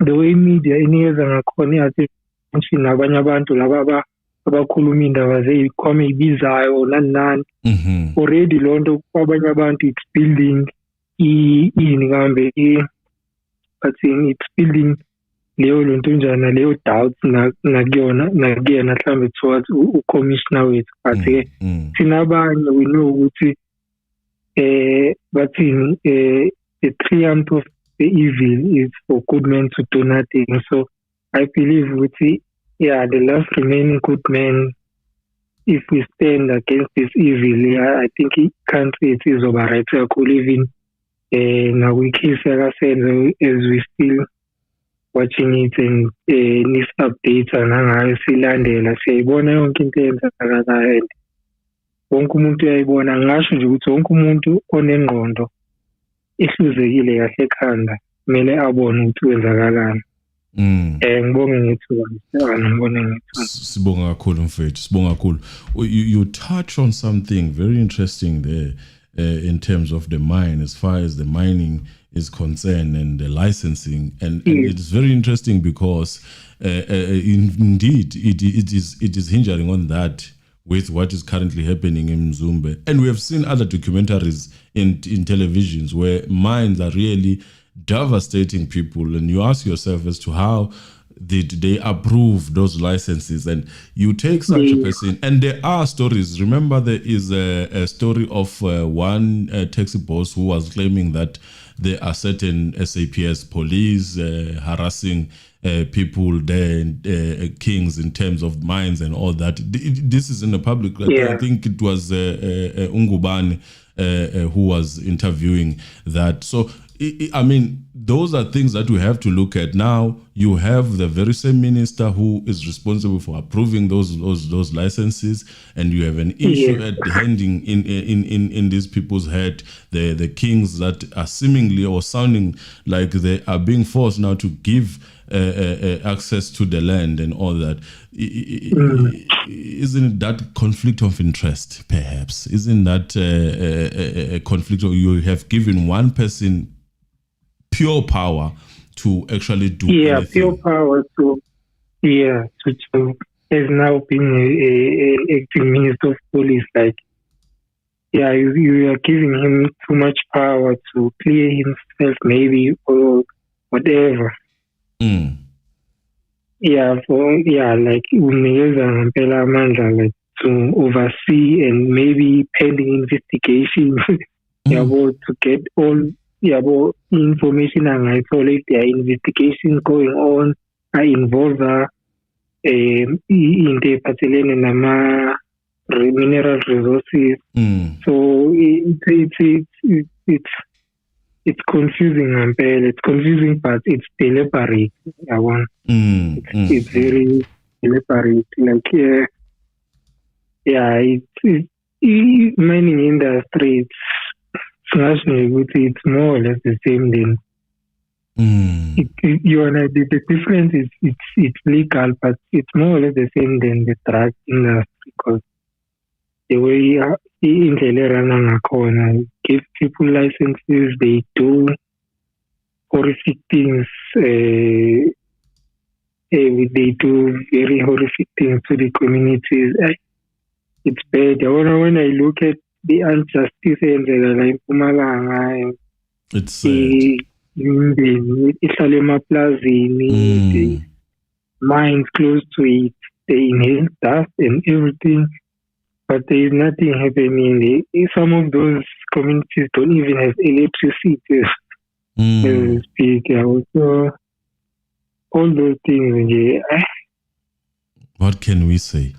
the way media inikeza ngakhona yathi nabanye abantu laba abakhuluma indaba zezikhwama ezibizayo nani already lonto kwabanye abantu it's building ini kambe it's building leyo lonto njana leyo doubts nakuyona mhlambe towards ucommissioner wethu but sinabanye we know ukuthi bathini the triumph of the evil is for good men to do nothing so I believe ukuthi the last remaining good men if we stand against this evil I think country it is over right kakhulu even now we kiss akasenze as we still watching it and news updates nangayo silandela siyayibona yonke into eyenzakalayo and wonke umuntu uyayibona ngisho nje ukuthi wonke umuntu onengqondo ihluzekile kahle ekhanda kumele abone ukuthi wenzakalani ngibonge ngithuba sibonga kakhulu mfethu sibonga kakhulu you touch on something very interesting there in terms of the mine as far as the mining is concerned and the licensing and it's very interesting because indeed, it is hingering on that with what is currently happening in Mzumbe. And we have seen other documentaries in televisions where mines are really devastating people. And you ask yourself as to how did they approve those licenses? And you take such a person, and there are stories. Remember, there is a story of one taxi boss who was claiming that there are certain SAPS police harassing people there, kings in terms of mines and all that. This is in the public. I think it was Ungubani who was interviewing that. So, I mean, those are things that we have to look at. Now, you have the very same minister who is responsible for approving those licenses, and you have an issue at handing in these people's head, the kings that are seemingly or sounding like they are being forced now to give access to the land and all that. Isn't that conflict of interest, perhaps? Isn't that a conflict of you have given one person pure power to actually do anything? Pure power to has now been a acting minister of police. Like, you are giving him too much power to clear himself, maybe, or whatever. Like unikeza ngempela amandla, like, to oversee and maybe pending investigations, to get all information angayithola if there are investigations going on, involve into ephathelene nama mineral resources. So it's confusing, ngempela. It's confusing, but it's deliberate. It's very deliberate. Like, it's mining industry. It's more or less the same thing. The difference is it's legal, but it's more or less the same than the drug industry, because the way in give people licenses, they do horrific things. They do very horrific things to the communities. It's bad. When I look at the injustice in Mpumalanga, it's sad. The mines close to it, they inhale dust and everything, but there is nothing happening. Some of those communities don't even have electricity. So all those things. What can we say?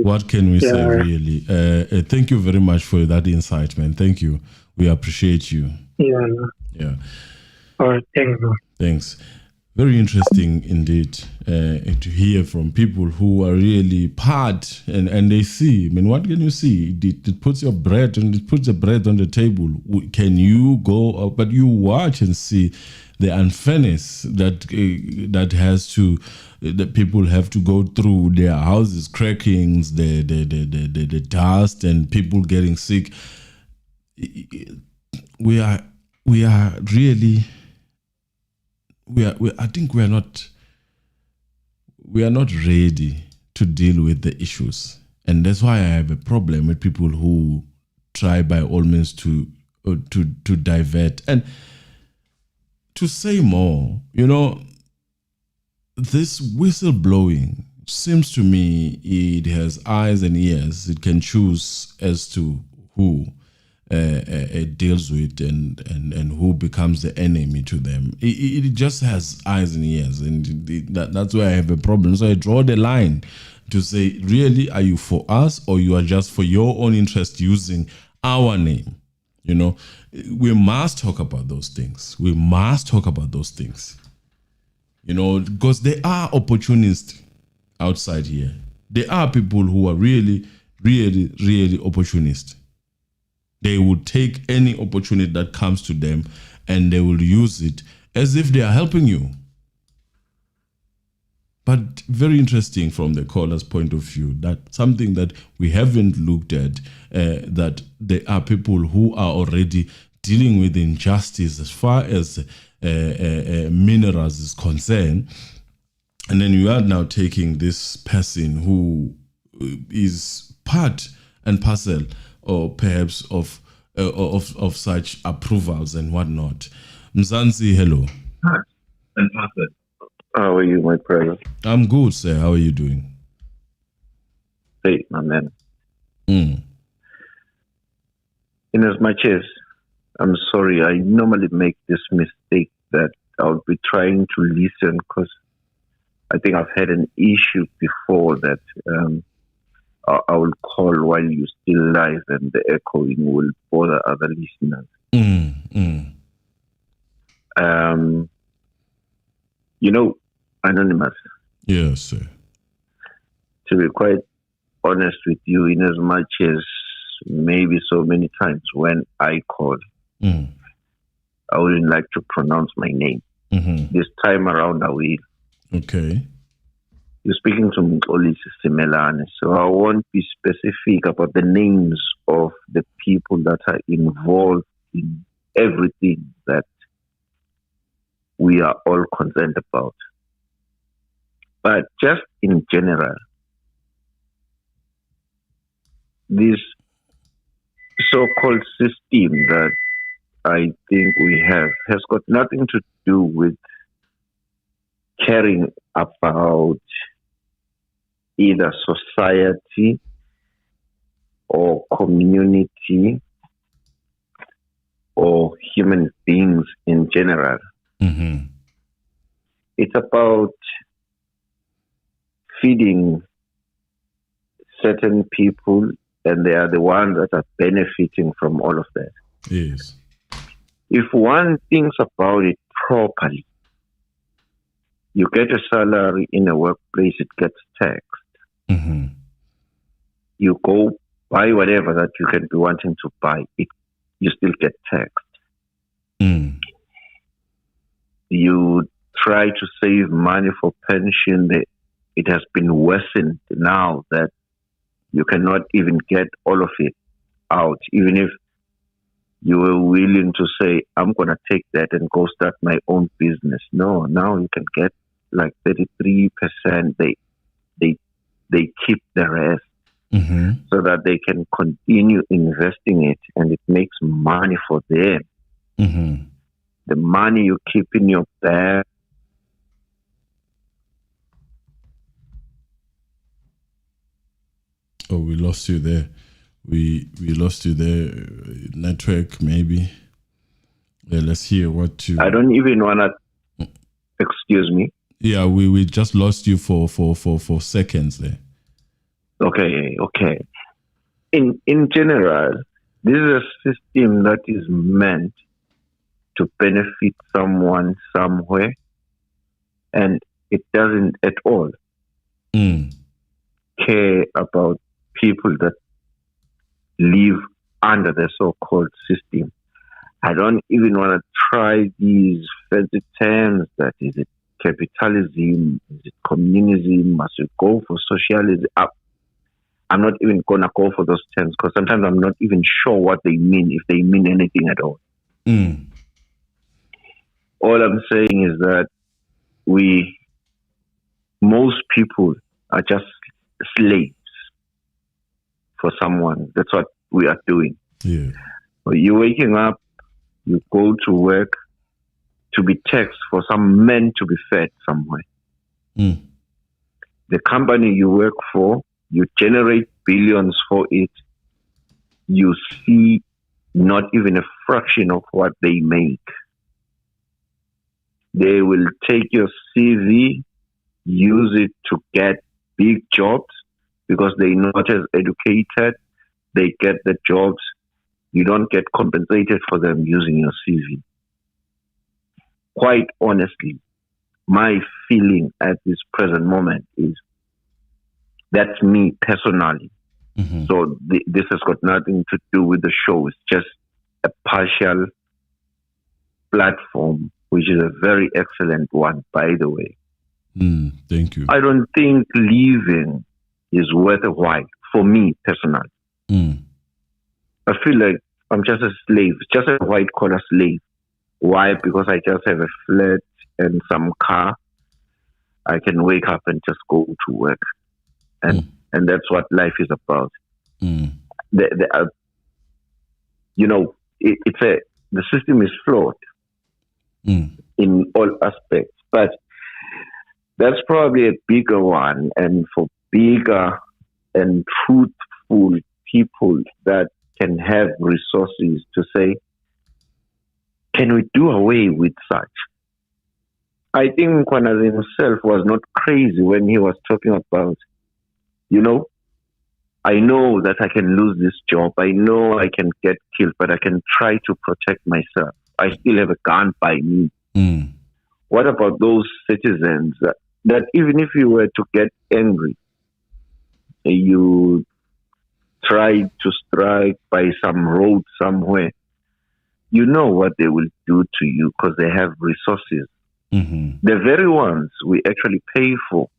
What can we say, really? Thank you very much for that insight, man. Thank you. We appreciate you. Yeah. All right, thanks. Very interesting indeed to hear from people who are really part and they see. I mean, what can you see? It puts your bread and it puts the bread on the table. Can you go? But you watch and see the unfairness that has to. That people have to go through, their houses crackings, the dust, and people getting sick. We are really. I think we are not ready to deal with the issues, and that's why I have a problem with people who try by all means to divert and to say more. This whistleblowing seems to me it has eyes and ears. It can choose as to who it deals with and who becomes the enemy to them. It just has eyes and ears, and that's why I have a problem. So I draw the line to say, really, are you for us or you are just for your own interest using our name? We must talk about those things. Because there are opportunists outside here. There are people who are really, really, really opportunists. They will take any opportunity that comes to them and they will use it as if they are helping you. But very interesting from the caller's point of view, that something that we haven't looked at, that there are people who are already dealing with injustice as far as minerals is concerned, And then you are now taking this person who is part and parcel, or perhaps of such approvals and whatnot. Mzansi, hello. And parcel. How are you, my brother? I'm good, sir. How are you doing? Hey, my man. Mm. In as much as I'm sorry, I normally make this mistake that I'll be trying to listen because I think I've had an issue before that I will call while you're still live and the echoing will bother other listeners. You know, Anonymous. Yes, sir. To be quite honest with you, in as much as maybe so many times when I call, I wouldn't like to pronounce my name. This time around I will. Okay. You're speaking to Mxolisi Simelane, so I won't be specific about the names of the people that are involved in everything that we are all concerned about. But just in general, this so-called system that I think we have has got nothing to do with caring about either society or community or human beings in general. It's about feeding certain people, and they are the ones that are benefiting from all of that. Yes. If one thinks about it properly, you get a salary in a workplace, it gets taxed. You go buy whatever that you can be wanting to buy, you still get taxed. You try to save money for pension, it has been worsened now that you cannot even get all of it out, even if you were willing to say, I'm going to take that and go start my own business. No, now you can get like 33%. They keep the rest so that they can continue investing it, and it makes money for them. The money you keep in your bag. Oh, we lost you there. We lost you there. Network, maybe. Yeah, let's hear what you... I don't even want to... Excuse me? Yeah, we just lost you for seconds there. Okay. In general, this is a system that is meant to benefit someone somewhere, and it doesn't at all care about people that live under the so-called system. I don't even want to try these fancy terms. That is it capitalism? Is it communism? Must we go for socialism? I'm not even going to go for those terms because sometimes I'm not even sure what they mean, if they mean anything at all. All I'm saying is that most people are just slaves for someone. That's what we are doing. Yeah. You're waking up, you go to work to be taxed for some men to be fed somewhere. The company you work for, you generate billions for it. You see not even a fraction of what they make. They will take your CV, use it to get big jobs because they're not as educated. They get the jobs. You don't get compensated for them using your CV. Quite honestly, my feeling at this present moment is that's me personally. So this has got nothing to do with the show. It's just a partial platform, which is a very excellent one, by the way. Thank you. I don't think leaving is worth a while for me personally. I feel like I'm just a slave, just a white collar slave. Why? Because I just have a flat and some car. I can wake up and just go to work, and that's what life is about. The system is flawed in all aspects, but that's probably a bigger one, and for bigger and truthful people that can have resources to say, can we do away with such? I think Nkwana himself was not crazy when he was talking about, I know that I can lose this job. I know I can get killed, but I can try to protect myself. I still have a gun by me. What about those citizens that even if you were to get angry, you tried to strike by some road somewhere, you know what they will do to you because they have resources. The very ones we actually pay for,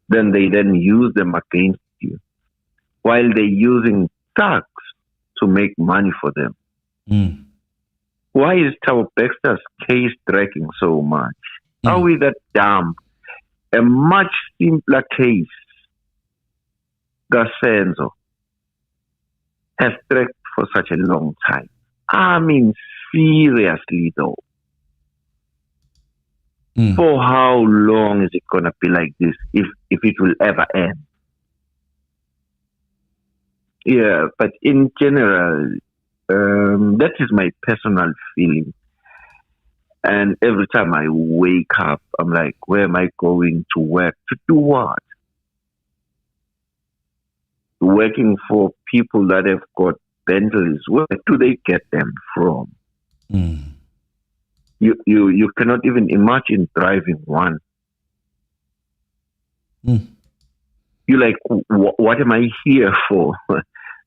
then they use them against you while they're using thugs to make money for them. Why is Thabo Baxter's case dragging so much? Are we that dumb? A much simpler case, Gasenzo, has dragged for such a long time. I mean, seriously though. For how long is it going to be like this, if it will ever end? Yeah, but in general, that is my personal feeling. And every time I wake up, I'm like, where am I going to work? To do what? Working for people that have got Bentleys, where do they get them from? You cannot even imagine driving one. You're like, what am I here for?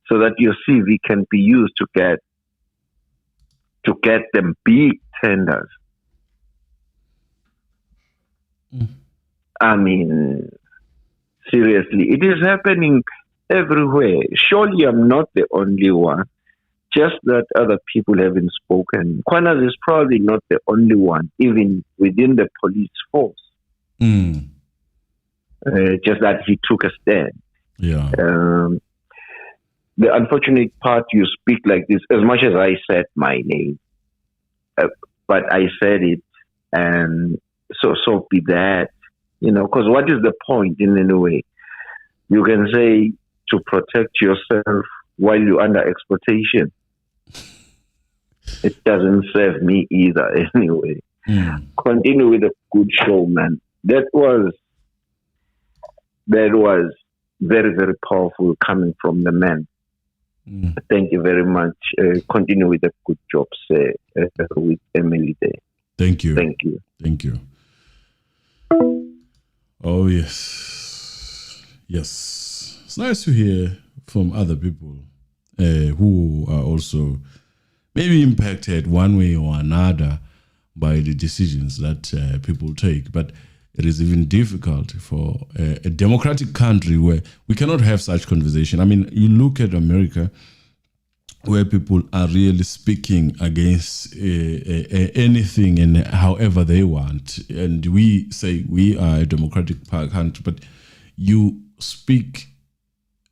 So that your CV can be used to get them big tenders. I mean, seriously, it is happening everywhere. Surely I'm not the only one. Just that other people haven't spoken. Kwanas is probably not the only one, even within the police force. Just that he took a stand. Yeah. The unfortunate part, you speak like this, as much as I said my name, but I said it, and so be that, because what is the point in any way? You can say to protect yourself while you're under exploitation. It doesn't serve me either anyway. Continue with a good show, man. That was very, very powerful coming from the man. Thank you very much. Continue with the good job, with Emily there. Thank you. Thank you. Thank you. Oh, yes. Yes. It's nice to hear from other people who are also maybe impacted one way or another by the decisions that people take. But it is even difficult for a democratic country where we cannot have such conversation. I mean, you look at America, where people are really speaking against anything and however they want. And we say we are a democratic country, but you speak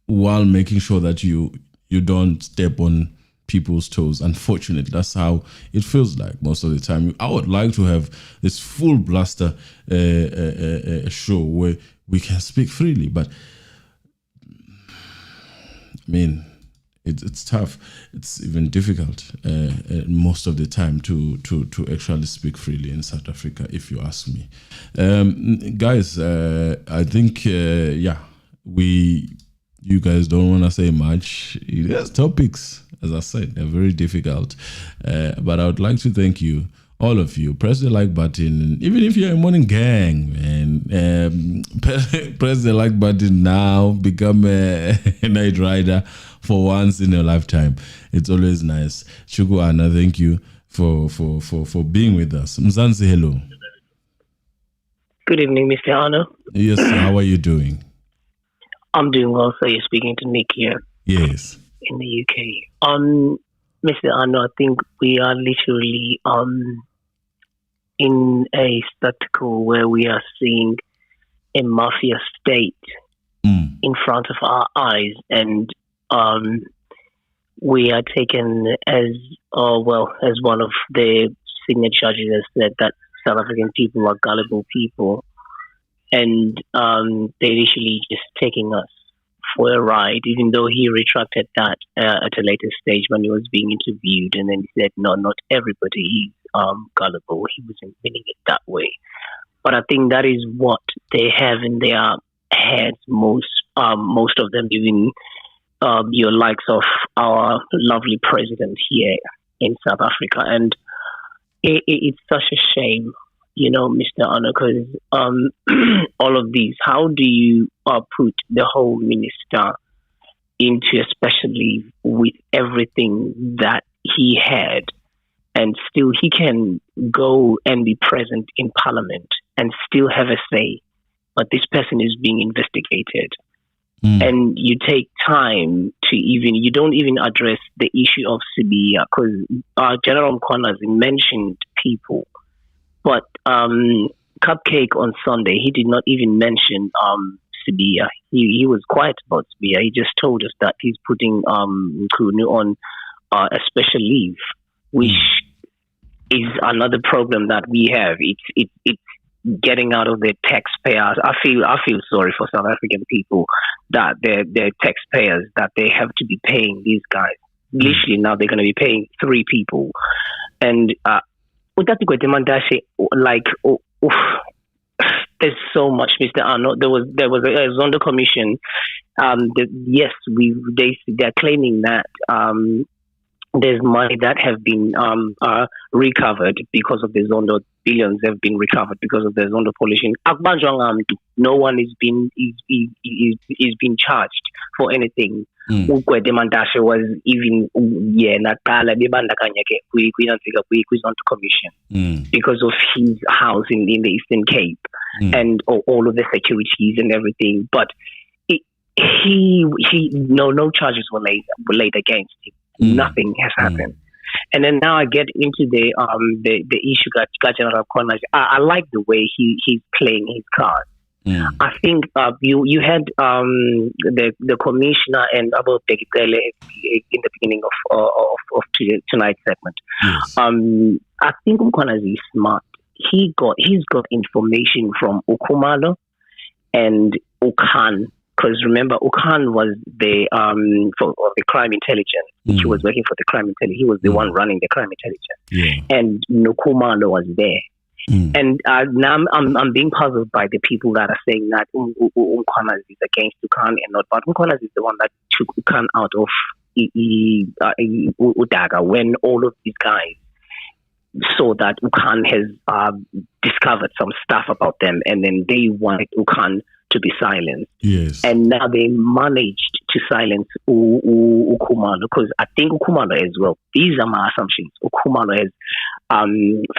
while making sure that you don't step on people's toes. Unfortunately, that's how it feels like most of the time. I would like to have this full blaster show where we can speak freely, but I mean, it's tough. It's even difficult most of the time to actually speak freely in South Africa, if you ask me. Guys, I think you guys don't want to say much. There's topics, as I said, they're very difficult. But I would like to thank you, all of you. Press the like button. Even if you're a morning gang, man, press the like button now. Become a night rider for once in your lifetime. It's always nice. Chuku Anna, thank you for being with us. Mzansi, hello. Good evening, Mr. Anna. Yes, how are you doing? I'm doing well, sir. You're speaking to Nick here. Yes. In the UK. Mr. Anna, I think we are literally in a spectacle where we are seeing a mafia state in front of our eyes, and we are taken as one of the senior judges has said that South African people are gullible people, and they're initially just taking us for a ride, even though he retracted that at a later stage when he was being interviewed, and then he said, no, not everybody is gullible. He wasn't meaning it that way. But I think that is what they have in their heads, most of them, even your likes of our lovely president here in South Africa. And it's such a shame, Mr. Anna, because all of these, how do you put the whole minister into a special leave with everything that he had, and still he can go and be present in parliament and still have a say, but this person is being investigated. And you take time to you don't even address the issue of sbiya, because General Mkhwanazi mentioned people, but Cupcake on Sunday, he did not even mention sbiya. He was quiet about sbiya. He just told us that he's putting Nkunu on a special leave, which is another problem that we have. It's getting out of the taxpayers. I feel sorry for South African people that they're taxpayers, that they have to be paying these guys. Literally now they're going to be paying 3 people. And Mantashe, there's so much, Mr. Arnold. There was a Zondo commission. They're claiming that there's money that have been recovered because of the Zondo. Billions have been recovered because of the Zondo pollution. No one is being charged for anything. Mantashe was even Zondo commission because of his house in the Eastern Cape and all of the securities and everything. But no charges were laid against him. Nothing has happened. And then now I get into the issue that General Mkhwanazi. I like the way he's playing his cards. I think you had the commissioner and Abu Bekele in the beginning of tonight's segment. Yes. I think Mkhwanazi is smart. He's got information from Ukhumalo and Ukhan. Because remember, Ukhan was the crime intelligence. He was working for the crime intelligence. He was the one running the crime intelligence. And Nkumalo was there. And now I'm being puzzled by the people that are saying that Mkhwanazi is against Ukhan and not. But Mkhwanazi is the one that took Ukhan out of Udaga when all of these guys saw that Ukhan has discovered some stuff about them, and then they wanted Ukhan to be silenced. Yes. And now they managed to silence Ukhumalo, because I think Ukhumalo as well, these are my assumptions, Ukhumalo has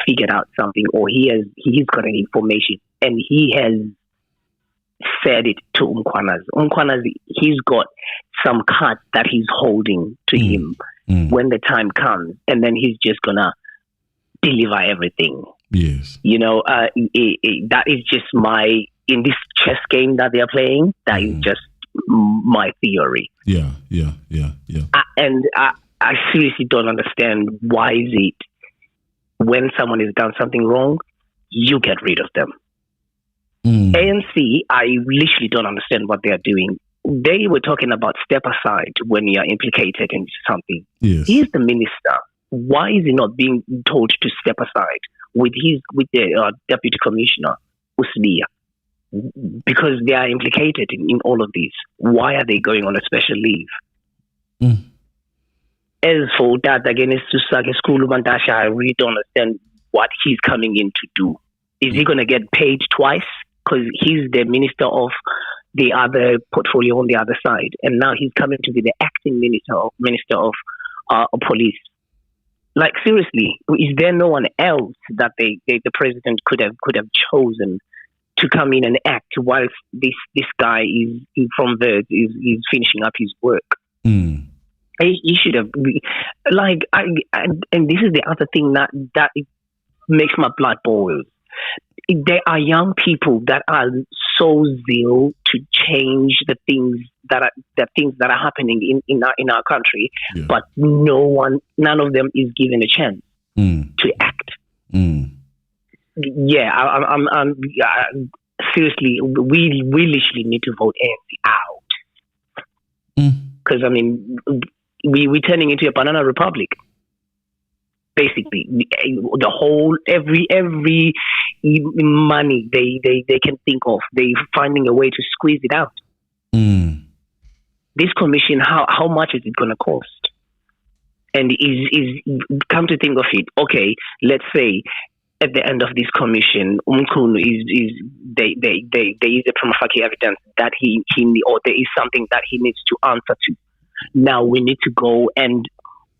figured out something, or he's got an information, and he has said it to Mkhwanazi. Mkhwanazi, he's got some cards that he's holding to him when the time comes, and then he's just gonna deliver everything. Yes. That is just in this chess game that they are playing, that is just my theory. Yeah. And I seriously don't understand why is it when someone has done something wrong, you get rid of them. ANC, I literally don't understand what they are doing. They were talking about step aside when you are implicated in something. Yes. He's the minister. Why is he not being told to step aside with the deputy commissioner, Usbiya? Because they are implicated in all of this. Why are they going on a special leave? As for that, again, it's to suck school Mantashe. I really don't understand what he's coming in to do. Is he going to get paid twice? Because he's the minister of the other portfolio on the other side, and now he's coming to be the acting minister of police. Like, seriously, is there no one else that the president could have chosen to come in and act whilst this guy is finishing up his work? He should have, and this is the other thing that it makes my blood boil. There are young people that are so zeal to change the things that are happening in our country, but none of them is given a chance to act. Yeah, I'm seriously, we literally need to vote ANC out because I mean we're turning into a banana republic. Basically, the whole every money they can think of, they finding a way to squeeze it out. This commission, how much is it going to cost? And is come to think of it, okay, let's say at the end of this commission, there is a prima facie evidence that he or there is something that he needs to answer to. Now we need to go and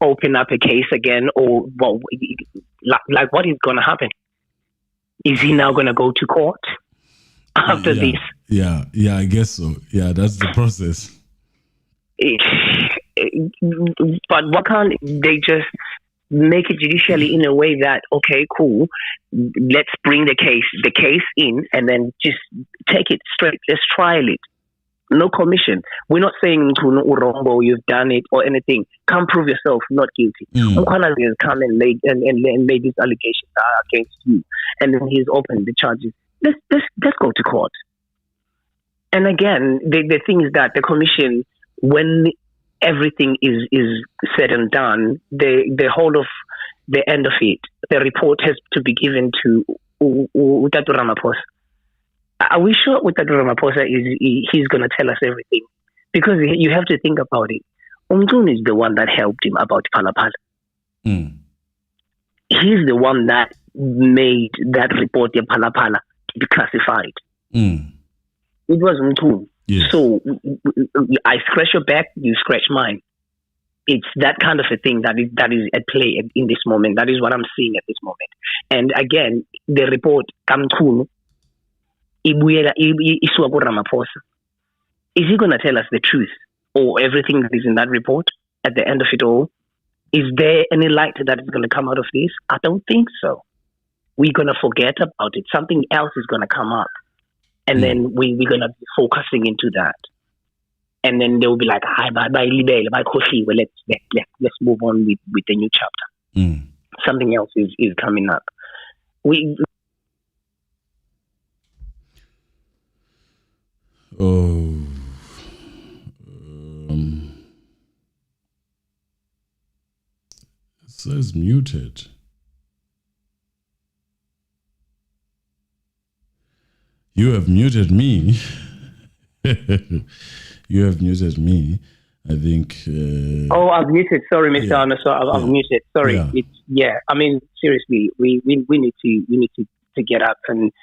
open up a case again, or what is going to happen? Is he now going to go to court after this? Yeah, I guess so. Yeah, that's the process. But what can't they just make it judicially in a way that, okay, cool, let's bring the case in and then just take it straight, let's trial it. No commission. We're not saying Urombo, you've done it or anything. Come prove yourself not guilty. Mkhwana has come and laid these allegations against you, and then he's opened the charges. Let's go to court. And again, the thing is that the commission, when everything is said and done, the whole of the end of it, the report has to be given to Utatu Ramaphosa. Are we sure Utatu Ramaphosa he's going to tell us everything? Because you have to think about it. Umtun is the one that helped him about Palapala. He's the one that made that report of Palapala to be classified. It was Umtun. Yes. So I scratch your back, you scratch mine. It's that kind of a thing that is at play in this moment. That is what I'm seeing at this moment. And again, the report Kamtun. Is he going to tell us the truth or everything that is in that report at the end of it all? Is there any light that is going to come out of this? I don't think so. We're going to forget about it. Something else is going to come up. And then we're going to be focusing into that. And then they will be like, hi, bye, let's move on with the new chapter. Something else is coming up. It says muted. You have muted me. You have muted me. I think. I've muted. Sorry, Mr. Arnold. I've muted. Sorry. Yeah. I mean, seriously, we need to get up and.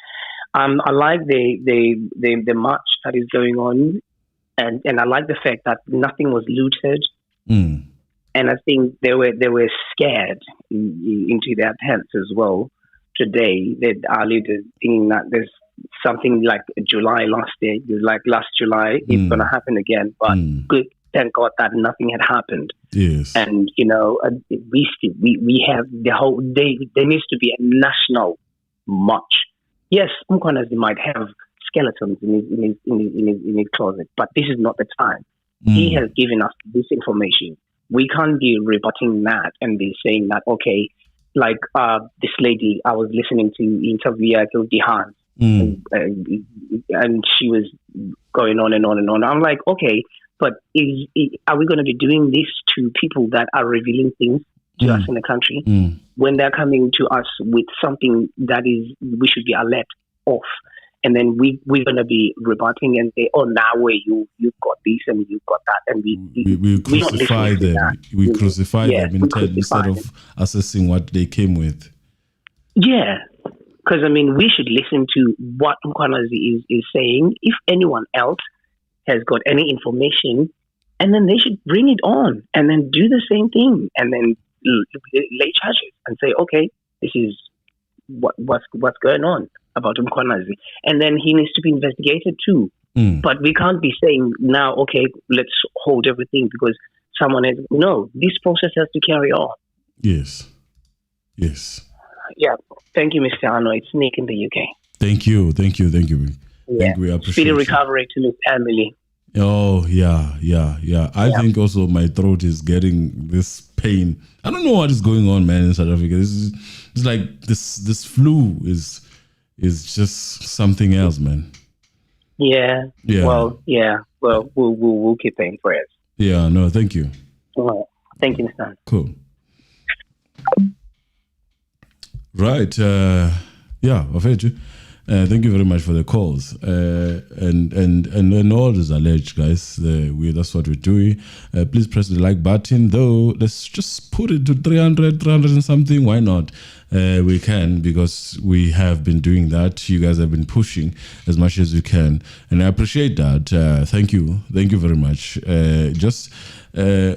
I like the march that is going on, and I like the fact that nothing was looted, and I think they were scared into their pants as well today. That our leaders thinking that there's something like July last July it's going to happen again, but good, thank God that nothing had happened. Yes, and we have the whole day. There needs to be a national march. Yes, Mkhwana might have skeletons in his closet, but this is not the time. He has given us this information. We can't be rebutting that and be saying that, okay, like this lady I was listening to interview Dihan, and she was going on and on and on. I'm like, okay, but are we going to be doing this to people that are revealing things to us in the country when they're coming to us with something that is we should be alert of, and then we're going to be rebutting and say, oh, now you've got this and you've got that, and we crucify them. We crucify them instead of assessing what they came with. Yeah, because I mean, we should listen to what Mkhwanazi is saying. If anyone else has got any information, and then they should bring it on, and then do the same thing, and then lay charges and say, okay, this is what's going on about Mkhwanazi, and then he needs to be investigated too. But we can't be saying now, okay, let's hold everything because someone has. No, this process has to carry on. Yes. Yeah. Thank you, Mr. Arno. It's Nick in the UK. Thank you. Yeah. We appreciate Speedy you. recovery to Miss Emily. Oh, yeah. I think also my throat is getting this pain. I don't know what is going on, man, in South Africa. It's like this flu is just something else, man. Yeah. Well, we'll keep paying for it. Yeah, no, thank you. All right. Thank you, Mr. Arno. Cool. Right. Wafethu. Thank you very much for the calls. And all these alleged guys, that's what we're doing. Please press the like button. Though, let's just put it to 300 and something. Why not? We can, because we have been doing that. You guys have been pushing as much as you can, and I appreciate that. Thank you very much.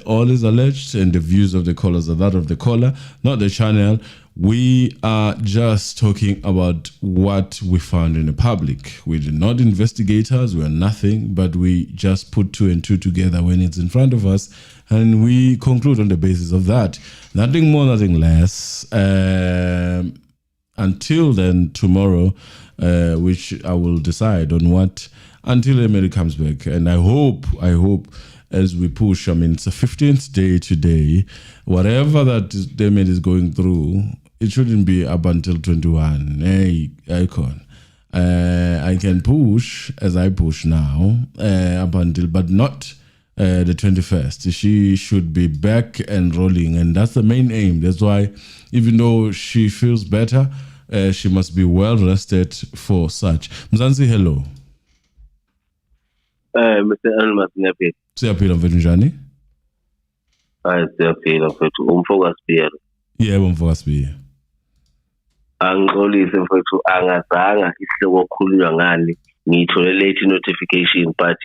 All is alleged, and the views of the callers are that of the caller, not the channel. We are just talking about what we found in the public. We're not investigators, we're nothing, but we just put 2 and 2 together when it's in front of us, and we conclude on the basis of that. Nothing more, nothing less. Until then, tomorrow, which I will decide on what, until Emily comes back. And I hope, as we push, it's the 15th day today, whatever that Emily is going through, it shouldn't be up until 21. Hey, Icon. I can push as I push now, up until, but not the 21st. She should be back and rolling, and that's the main aim. That's why, even though she feels better, she must be well rested for such. Mzansi, hello. Mr. Elmas Nepi. Siyaphila mfethu njani? Siyaphila mfethu. Umfoka sbiya. Yebo mfoka sbiya. Angixolise mfethu, angazanga isihloko okhulunywa ngani. Ngithole late notification, but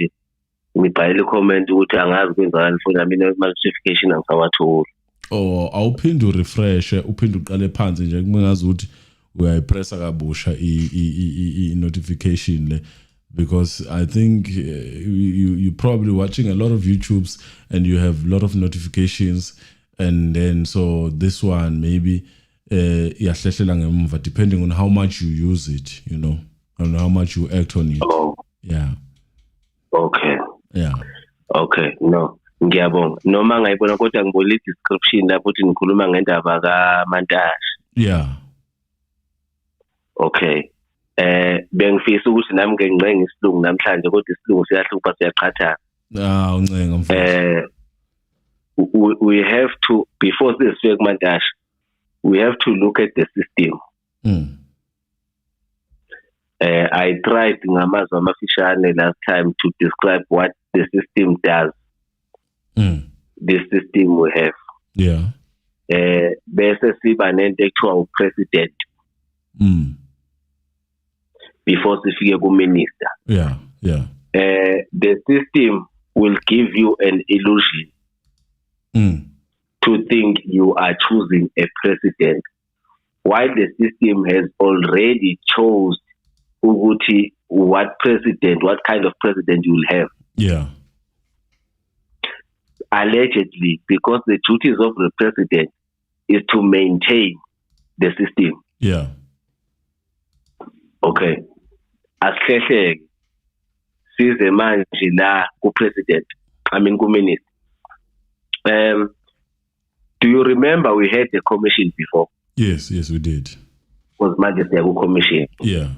ngibhayile comment ukuthi angazi kwenzakani funa mina notification angisawatholi. Oh, awuphinde urefresh, uphinde uqale phansi nje kungazi ukuthi uyayipressa kabusha i notification le, because I think you probably watching a lot of YouTubes and you have a lot of notifications, and then so this one maybe iyahlehlela ngemva depending on how much you use it, and how much you act on it. Oh. Yeah. Okay. Yeah. Okay, no. Ngiyabonga. Noma ngayibona kodwa ngibona description lapho uthi ngikhuluma ngendaba kaMantashe. Yeah. Okay. Bengifisa ukuthi nami ngencenga isilungu namhlanje kodwa isilungu siyahlupha siyaqhathana. Uncenga mfowethu. We have to, before this week Mantashe, we have to look at the system. I tried ngamazwi amafishane last time to describe what the system does. This system we have. Yeah. Bese siba nento ekuthiwa upresident. Before sifike ku-minister. Yeah. The system will give you an illusion to think you are choosing a president, while the system has already chose what kind of president you will have. Yeah. Allegedly, because the duties of the president is to maintain the system. Yeah. Okay. Asihleke size manje la ku-president, ku-minister. Do you remember we had the commission before? Yes, we did. Was manje siya ku-commission. Yeah.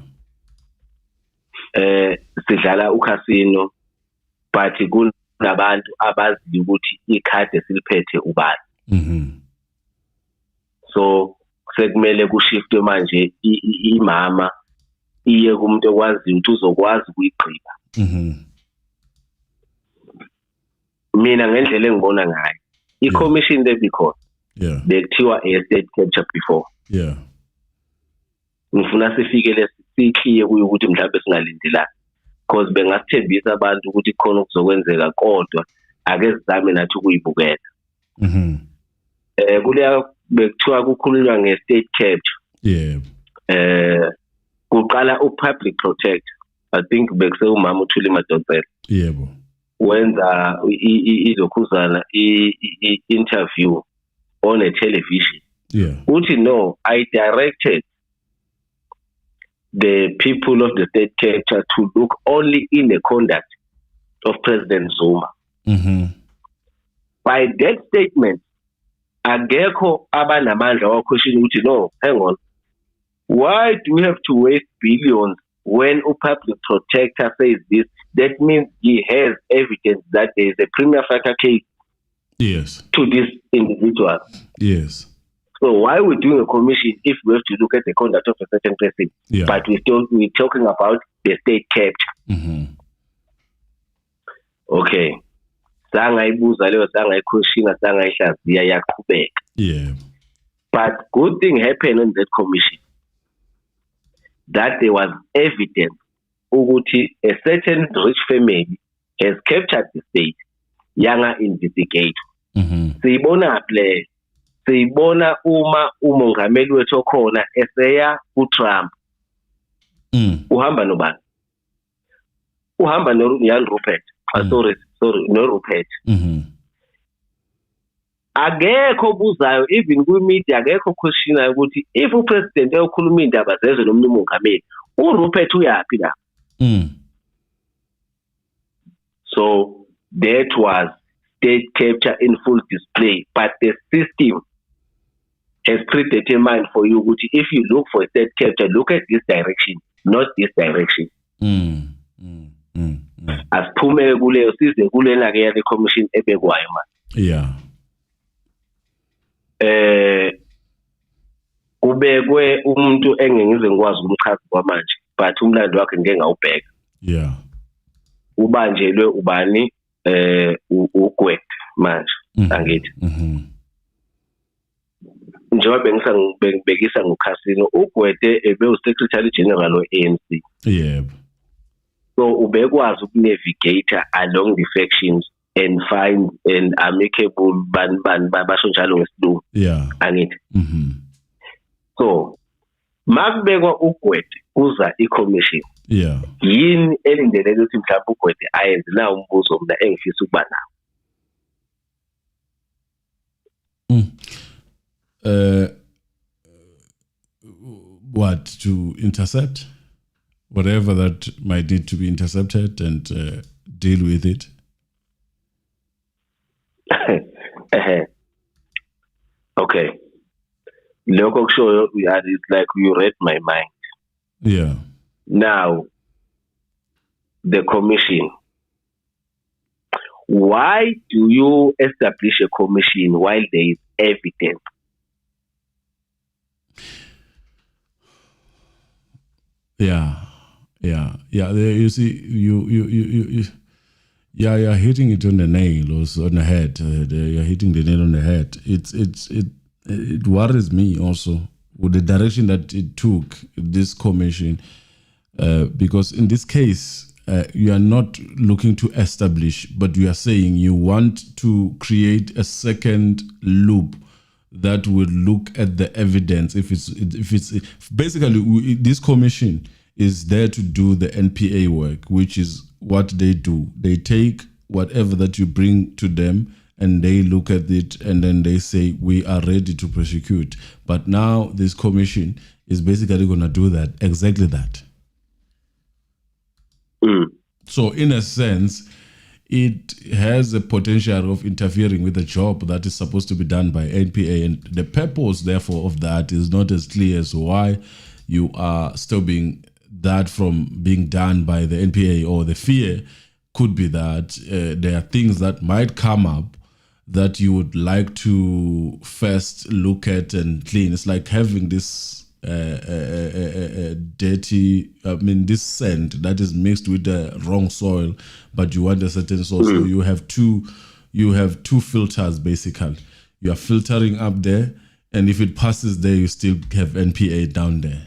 Sidlala ucasino, but kunabantu abazi ukuthi ikhadi siliphethe ubani. So sekumele kushiftwe manje imama iye kumuntu okwazi ukuthi uzokwazi ukuyigqiba. Mina ngendlela engibona ngayo i-commission lebikhona bekuthiwa a-state capture before. Yeah. Ngifuna sifike sikhiye kuyo ukuthi mhlawumbe singalindelani, because bengasithembisa abantu ukuthi khona okuzokwenzeka kodwa ake sizame nathi ukuyibukela. Kuleya bekuthiwa kukhulunywa nge-state capture. Yeah. Kuqala u-public protector, I think bekuse umama uthuli Madonsela. Yebo. Wenza izokhuzana i-interview on a television. Yeah. No, I directed the people of the state capture to look only in the conduct of President Zuma. Mm-hmm. By that statement, agekho abanamandla wa question ukuthi no, hang on. Why do we have to waste billions when a public protector says this? That means he has evidence that there is a prima facie case Yes. to this individual. Yes. So why are we doing a commission if we have to look at the conduct of a certain person? Yeah. But we're talking about the state capture. Mm-hmm. Okay. Sangayibuza leyo sangayikhoshinga sangayihlaziya yaqhubeka. Yeah. But good thing happened on that commission that there was evidence ukuthi a certain rich family has captured the state. Younger investigator. Mm-hmm. Siyibona uma umongameli wethu okhona eseya uTrump. Uhamba nobani? Uhamba noYan Rupert. Sorry, no Rupert. Mm-hmm. Akekho buzayo even kwi-media akekho questionayo ukuthi if upresident eyokhuluma indaba zezwe nomunye umongameli uRupert uyaphi la? So that was state capture in full display, but the system has predetermined for you ukuthi if you look for state capture, look at this direction, not this direction. Asiphume kuleyo size kulena ke yale commission ebekwayo manje. Yeah. Kubekwe umuntu engengize ngikwazi ukumchaza kwamanje, but umlando wakhe ngeke ngawubheka. Yeah. Ubanjelwe ubani ugwet manje angithi. Njengoba bengibekisa ngokhasino ugwete ebewusecretary general we-ANC. Yebo. So ubekwazi ukunavigate along the factions and find an amicable ban basho njalo ngesilungu. Yeah. Angithi. So makubekwa ugwete kuza i-commission. Yeah. Yini elindeleke ukuthi mhlawumbe ugwete ayenze na umbuzo mina engifisa ukuba nawo. What, to intercept whatever that might need to be intercepted and deal with it? Okay. Lokho kushoyo it's like you read my mind. Yeah. Now, the commission. Why do you establish a commission while there is evidence? Yeah. You see, you're hitting it on the nail, or on the head. You're hitting the nail on the head. It worries me also with the direction that it took this commission, because in this case, you are not looking to establish, but you are saying you want to create a second loop that will look at the evidence. If it's basically, this commission is there to do the NPA work, which is what they do. They take whatever that you bring to them and they look at it and then they say, we are ready to prosecute. But now this commission is basically going to do that, exactly that. So in a sense, it has a potential of interfering with the job that is supposed to be done by NPA. And the purpose, therefore, of that is not as clear as why you are stopping that from being done by the NPA, or the fear could be that there are things that might come up that you would like to first look at and clean. It's like having this dirty, this sand that is mixed with the wrong soil, but you want a certain soil. So you have two filters basically. You are filtering up there, and if it passes there, you still have NPA down there.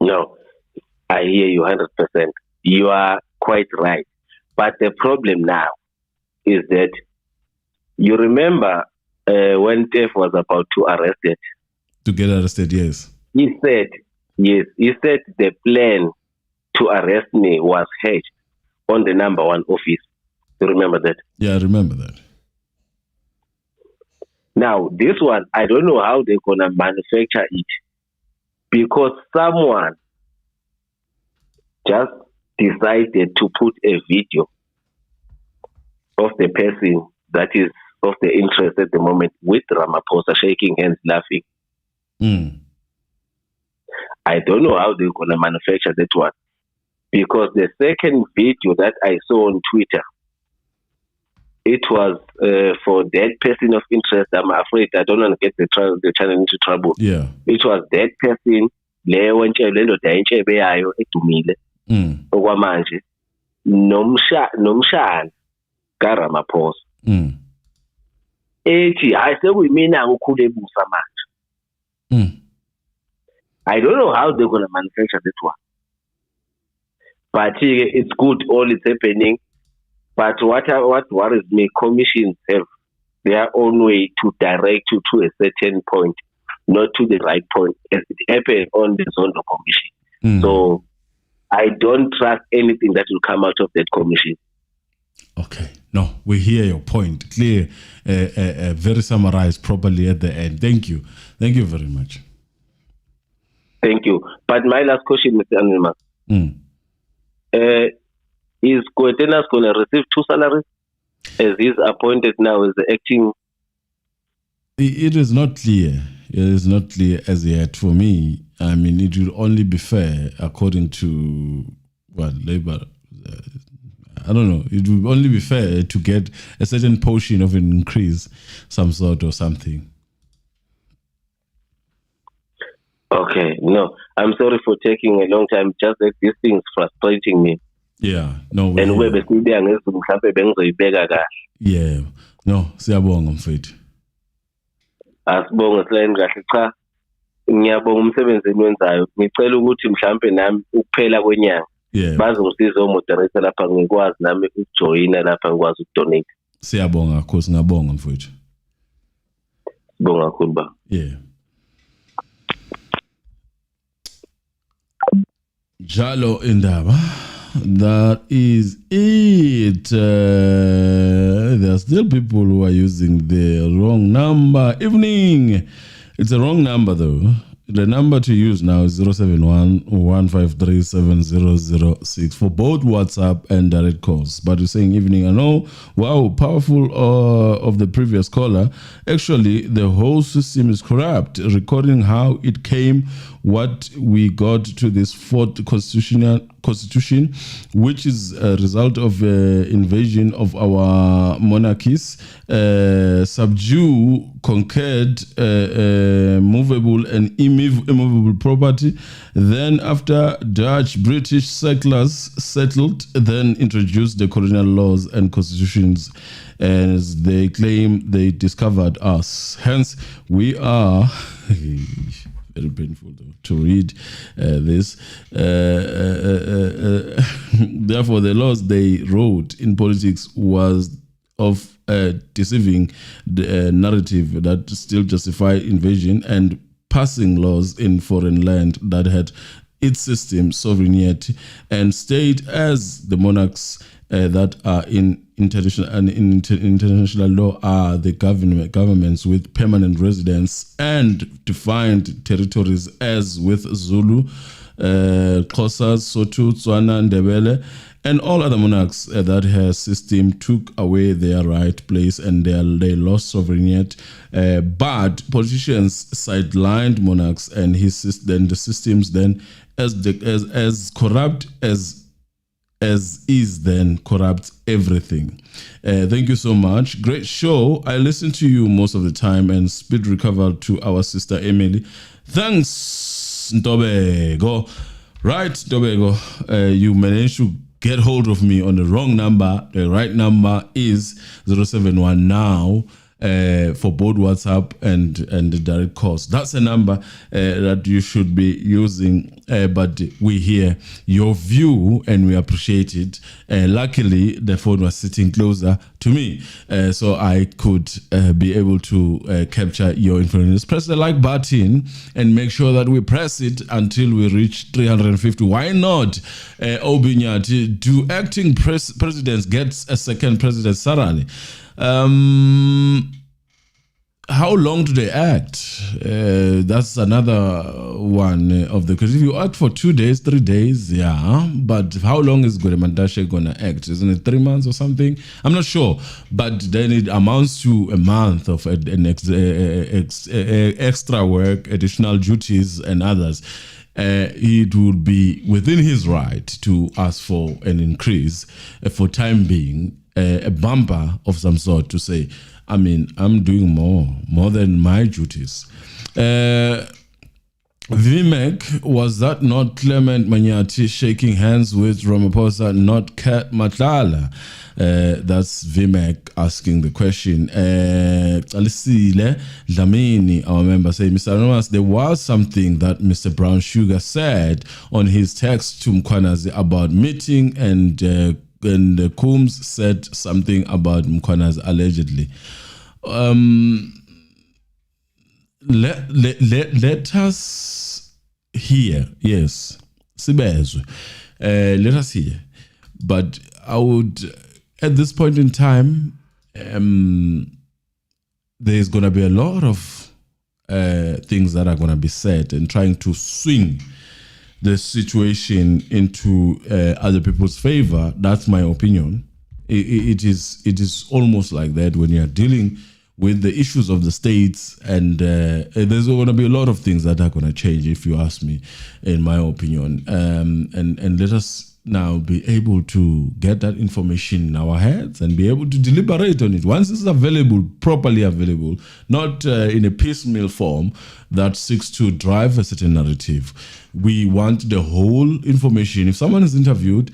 No, I hear you 100%. You are quite right. But the problem now is that you remember when Tef was about to get arrested, yes. He said the plan to arrest me was hatched on the number one office. You remember that? Yeah, I remember that. Now, this one, I don't know how they're going to manufacture it because someone just decided to put a video of the person that is of the interest at the moment with Ramaphosa shaking hands, laughing. I don't know how they're going to manufacture that one because the second video that I saw on Twitter, it was for that person of interest. I'm afraid I don't want to get the channel into trouble. Yeah. It was that person leyo ndoda entshebe yayo edumile okwamanje nomshana kaRamaphosa ethi hayi sekuyimina ukukhule ebusa manje. I don't know how they're going to manufacture this one, but it's good all is happening. But what worries me, commissions have their own way to direct you to a certain point, not to the right point, as it happened on the Zondo Commission. So I don't trust anything that will come out of that commission. Okay. No, we hear your point. Clear, very summarized properly at the end. Thank you. Thank you very much. Thank you. But my last question, Mr. Anima. Is Koetenas going to receive 2 salaries as he's appointed now as the acting? It is not clear. It is not clear as yet for me. I mean, it will only be fair according to Labour. I don't know. It will only be fair to get a certain portion of an increase, some sort or something. Okay, no. I'm sorry for taking a long time. Just that this thing is frustrating me. Yeah, no. And yeah, no, siyabonga mfethu. Asibonga slayini kahle cha. Ngiyabonga umsebenzi enwenzayo. Ngicela ukuthi mhlambe nami ukuphela kwenyanga. Yeah. Bazongisiza omoderator lapha ngikwazi nami ukujoyina lapha ngikwazi ukudonate. Siyabonga kakhulu, ngiyabonga mfethu. Sibonga kakhulu ba. Yeah. Jalo indaba. That is it. There are still people who are using the wrong number. Evening. It's a wrong number though. The number to use now is 071-153-7006 for both WhatsApp and direct calls. But you're saying evening. I know, wow, powerful of the previous caller. Actually, the whole system is corrupt. Recording how it came, what we got to this fourth constitution, which is a result of invasion of our monarchies, subdue, conquered, movable and immovable property. Then after Dutch, British settlers settled, then introduced the colonial laws and constitutions as they claim they discovered us. Hence, we are... very painful though, to read this. Therefore, the laws they wrote in politics was of deceiving the narrative that still justify invasion and passing laws in foreign land that had its system, sovereignty, and state as the monarchs that are in international law are the governments with permanent residence and defined territories as with Zulu, Xhosa, Sotho, Tswana, Ndebele, and all other monarchs that her system took away their right place and they lost sovereignty. But politicians sidelined monarchs and the systems then as corrupt as is then corrupts everything. Thank you so much. Great show. I listen to you most of the time and speed recover to our sister Emily. Thanks, Ntobego. Right, Ntobego, you managed to get hold of me on the wrong number. The right number is 071 now. For both WhatsApp and the direct calls. That's a number that you should be using, but we hear your view and we appreciate it. Luckily, the phone was sitting closer to me, so I could be able to capture your information. Just press the like button and make sure that we press it until we reach 350. Why not, Obinyati? Do acting presidents get a second president salary? how long do they act? That's another one of the, because if you act for 2 days, 3 days, yeah, but how long is Mantashe gonna act? Isn't it 3 months or something? I'm not sure, but then it amounts to a month of extra work, additional duties, and others. It would be within his right to ask for an increase for time being, a bumper of some sort to say, I mean, I'm doing more than my duties. Vimek, was that not Clement Manyati shaking hands with Ramaphosa, not Kat Matlala? That's Vimek asking the question. Alisile Lamini, our member, say, Mr. Anomas, there was something that Mr. Brown Sugar said on his text to Mkwanazi about meeting, and Coombs said something about Mkwanazi allegedly. Let us hear, yes, Sibezwe. Let us hear. But I would, at this point in time, there's going to be a lot of things that are going to be said and trying to swing the situation into other people's favor. That's my opinion. It is almost like that when you're dealing with the issues of the states, and there's going to be a lot of things that are going to change, if you ask me, in my opinion. And let us now be able to get that information in our heads and be able to deliberate on it once it's available, properly available, not in a piecemeal form that seeks to drive a certain narrative. We want the whole information. If someone is interviewed,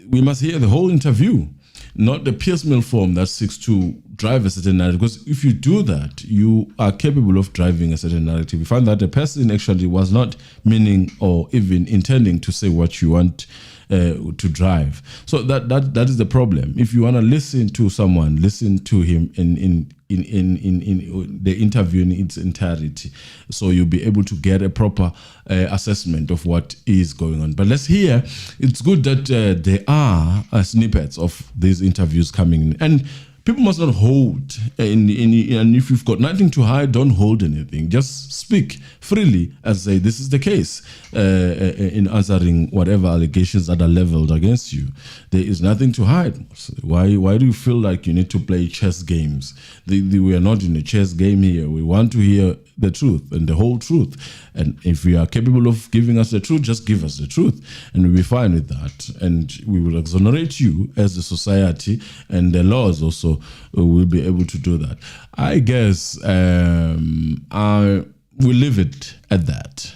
we must hear the whole interview, not the piecemeal form that seeks to drive a certain narrative. Because if you do that, you are capable of driving a certain narrative. You find that the person actually was not meaning or even intending to say what you want to drive. So that is the problem. If you want to listen to someone, listen to him in the interview in its entirety, so you'll be able to get a proper assessment of what is going on. But let's hear. It's good that there are snippets of these interviews coming in, and people must not hold any, and if you've got nothing to hide, don't hold anything. Just speak freely and say this is the case in answering whatever allegations that are leveled against you. There is nothing to hide. Why do you feel like you need to play chess games? We are not in a chess game here. We want to hear the truth and the whole truth. And if you are capable of giving us the truth, just give us the truth, and we'll be fine with that. And we will exonerate you as a society, and the laws also will be able to do that. I guess I will leave it at that.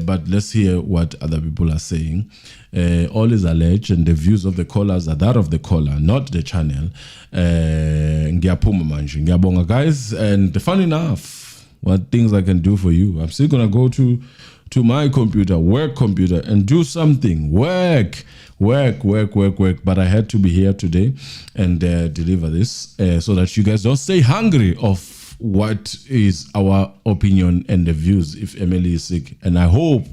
But let's hear what other people are saying. All is alleged, and the views of the callers are that of the caller, not the channel. Ngiyaphuma manje. Ngiyabonga, guys. And fun enough, what things I can do for you. I'm still gonna go to my work computer, and do something. Work. But I had to be here today and deliver this so that you guys don't stay hungry of what is our opinion and the views if Emily is sick. And I hope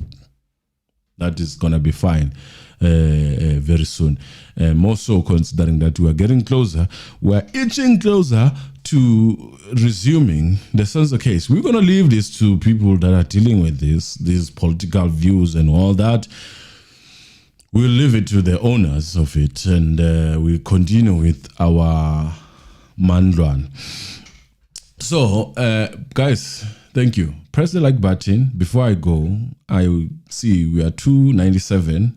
that is gonna be fine very soon. More so considering that we are getting closer, we're inching closer to resuming the census case. We're going to leave this to people that are dealing with these political views and all that. We'll leave it to the owners of it, and we'll continue with our Mandran. So, guys, thank you. Press the like button. Before I go, I see we are 297.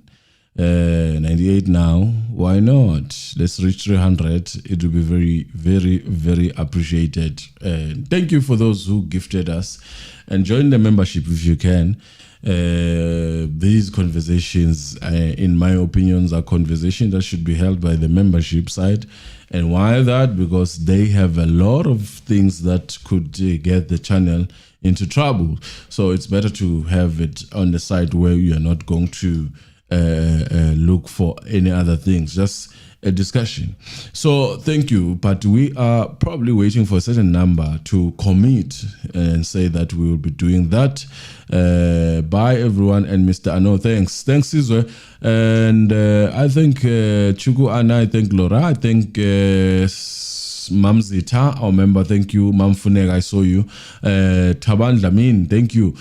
98 now. Why not? Let's reach 300. It will be very, very, very appreciated. Thank you for those who gifted us, and join the membership if you can. These conversations, in my opinions, are conversations that should be held by the membership side. And why that? Because they have a lot of things that could get the channel into trouble. So it's better to have it on the side where you are not going to look for any other things, just a discussion. So thank you, but we are probably waiting for a certain number to commit and say that we will be doing that. Bye everyone, and Mr. Ano, thanks Sizwe, and I think Chuku Anna, I think Laura, I think inbox. Mamzita, our member, thank you. Mamfuneg, I saw you. Taban Lamin, thank you.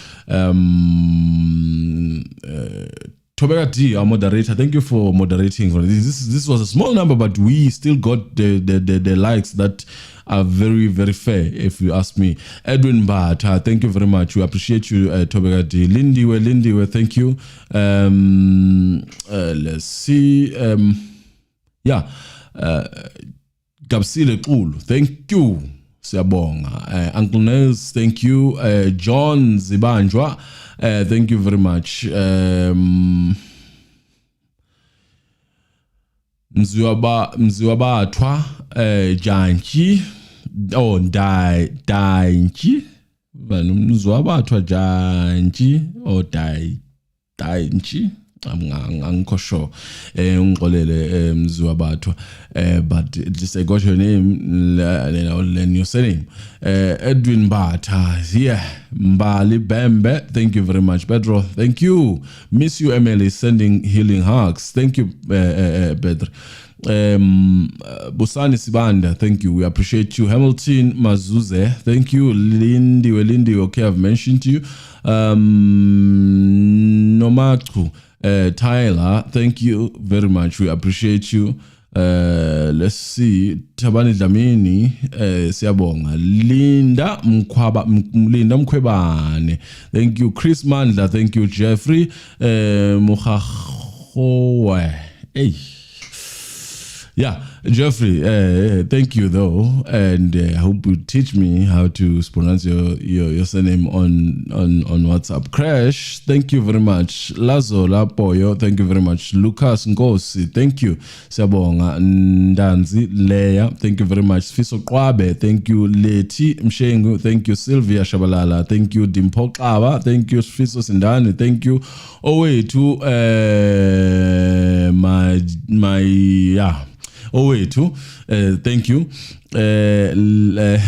Tobeka D, our moderator, thank you for moderating. This was a small number, but we still got the likes that are very, very fair, if you ask me. Edwin Bata, thank you very much. We appreciate you, Tobeka D. Lindiwe, thank you. Let's see. Gabsile Kulu, thank you. Siyabonga. Uncle Nels, thank you. John Zibanjwa, thank you very much. Mziwabathwa, Janchi, Dainchi, Mziwabathwa Janchi, Dainchi. I'm sure Mziwabathwa, but at least I got your name, then I'll learn your surname. Edwin Bata, Mbali Bembe, thank you very much. Pedro, thank you. Miss you, Emily, sending healing hugs. Thank you, Pedro. Busani Sibanda, thank you. We appreciate you. Hamilton Mazuze, thank you. Lindy, okay, I've mentioned you. Nomatku. Tyler, thank you very much. We appreciate you. Let's see. Tabani Dlamini, Siyabonga. Linda Mkwebane. Thank you. Chris Mandla, thank you. Jeffrey Muhahoe. Hey. Yeah, Jeffrey, thank you though, and I hope you teach me how to pronounce your surname on WhatsApp. Crash, thank you very much. Lazo Lapoyo, thank you very much. Lucas Ngosi, thank you. Siyabonga. Ndanzi Leia, thank you very much. Fiso Kwabe, thank you. Leti Mshengu, thank you. Sylvia Shabalala, thank you. Dimpo Kawa, thank you. Fiso Sindani, thank you. To thank you.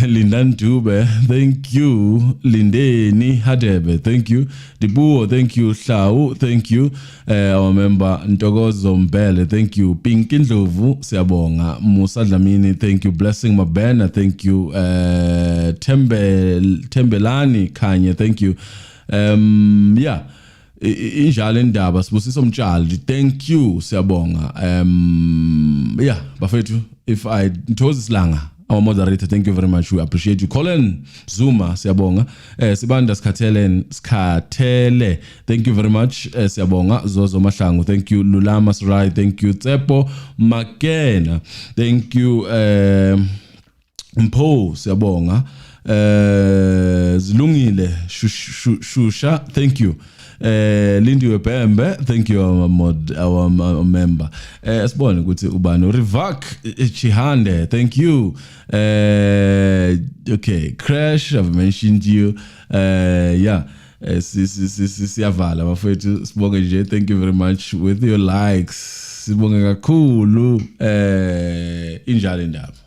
Lindan Tube, thank you. Lindeni Hadebe, thank you. Dibuo, thank you. Shao, thank you. Our member Ntogozo Mbele, thank you. Pinkindlovu, Siyabonga. Musa Dlamini, thank you. Blessing Mabena, thank you. Tembelani Kanye, thank you. Injalo indaba sibusiso Mtshali, thank you. Siyabonga. Bafethu, if I Nthozi Silanga, our moderator, thank you very much. We appreciate you. Colin Zuma, Siyabonga. Sibanda Skatele, thank you very much. Siyabonga. Zozo Mahlangu, thank you. Lulama Srai, thank you. Tsepo Makena, thank you. Mpo, Siyabonga. Zilungile Shusha, thank you. Lindy Wepembe, thank you, our member. Asibone ukuthi ubani Rivak Chihande, thank you. Okay, Crash, I've mentioned you. Siyavala bafethu, sibonge nje, thank you very much with your likes. Sibonge kakhulu. Injalo indaba.